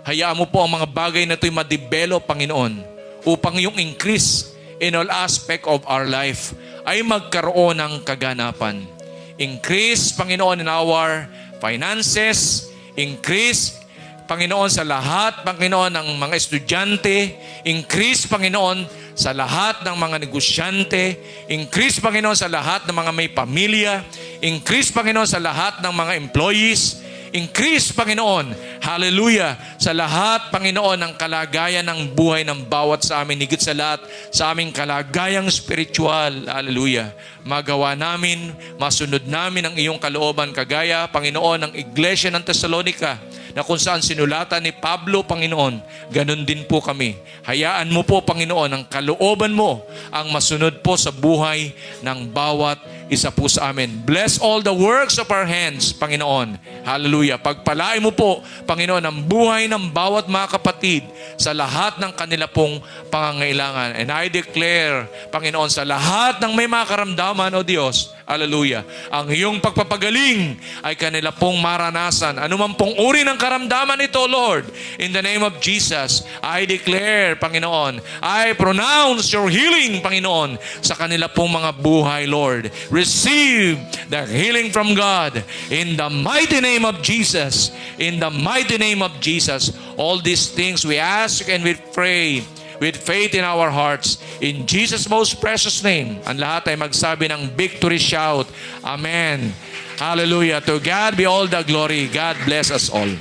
hayaan mo po ang mga bagay na ito'y ma-develop, Panginoon, upang yung increase in all aspect of our life ay magkaroon ng kaganapan. Increase, Panginoon, in our finances. Increase, Panginoon, sa lahat, Panginoon, ng mga estudyante. Increase, Panginoon, sa lahat ng mga negosyante. Increase, Panginoon, sa lahat ng mga may pamilya. Increase, Panginoon, sa lahat ng mga employees. Increase, Panginoon, hallelujah, sa lahat, Panginoon, ng kalagayan ng buhay ng bawat sa amin, higit sa lahat, sa aming kalagayang spiritual, hallelujah. Magawa namin, masunod namin ang iyong kalooban, kagaya, Panginoon, ng Iglesia ng Thessalonica, na kung saan sinulatan ni Pablo, Panginoon, ganun din po kami. Hayaan mo po, Panginoon, ang kalooban mo ang masunod po sa buhay ng bawat isa po sa amin. Bless all the works of our hands, Panginoon. Hallelujah. Pagpalain mo po, Panginoon, ang buhay ng bawat mga kapatid sa lahat ng kanila pong pangangailangan. And I declare, Panginoon, sa lahat ng may mga karamdaman, O Diyos, hallelujah, ang iyong pagpapagaling ay kanila pong maranasan. Ano man pong uri ng karamdaman ito, Lord, in the name of Jesus, I declare, Panginoon, I pronounce your healing, Panginoon, sa kanila pong mga buhay, Lord. Receive the healing from God in the mighty name of Jesus. In the mighty name of Jesus. All these things we ask and we pray with faith in our hearts. In Jesus' most precious name. Ang lahat ay magsabi ng victory shout. Amen. Hallelujah. To God be all the glory. God bless us all.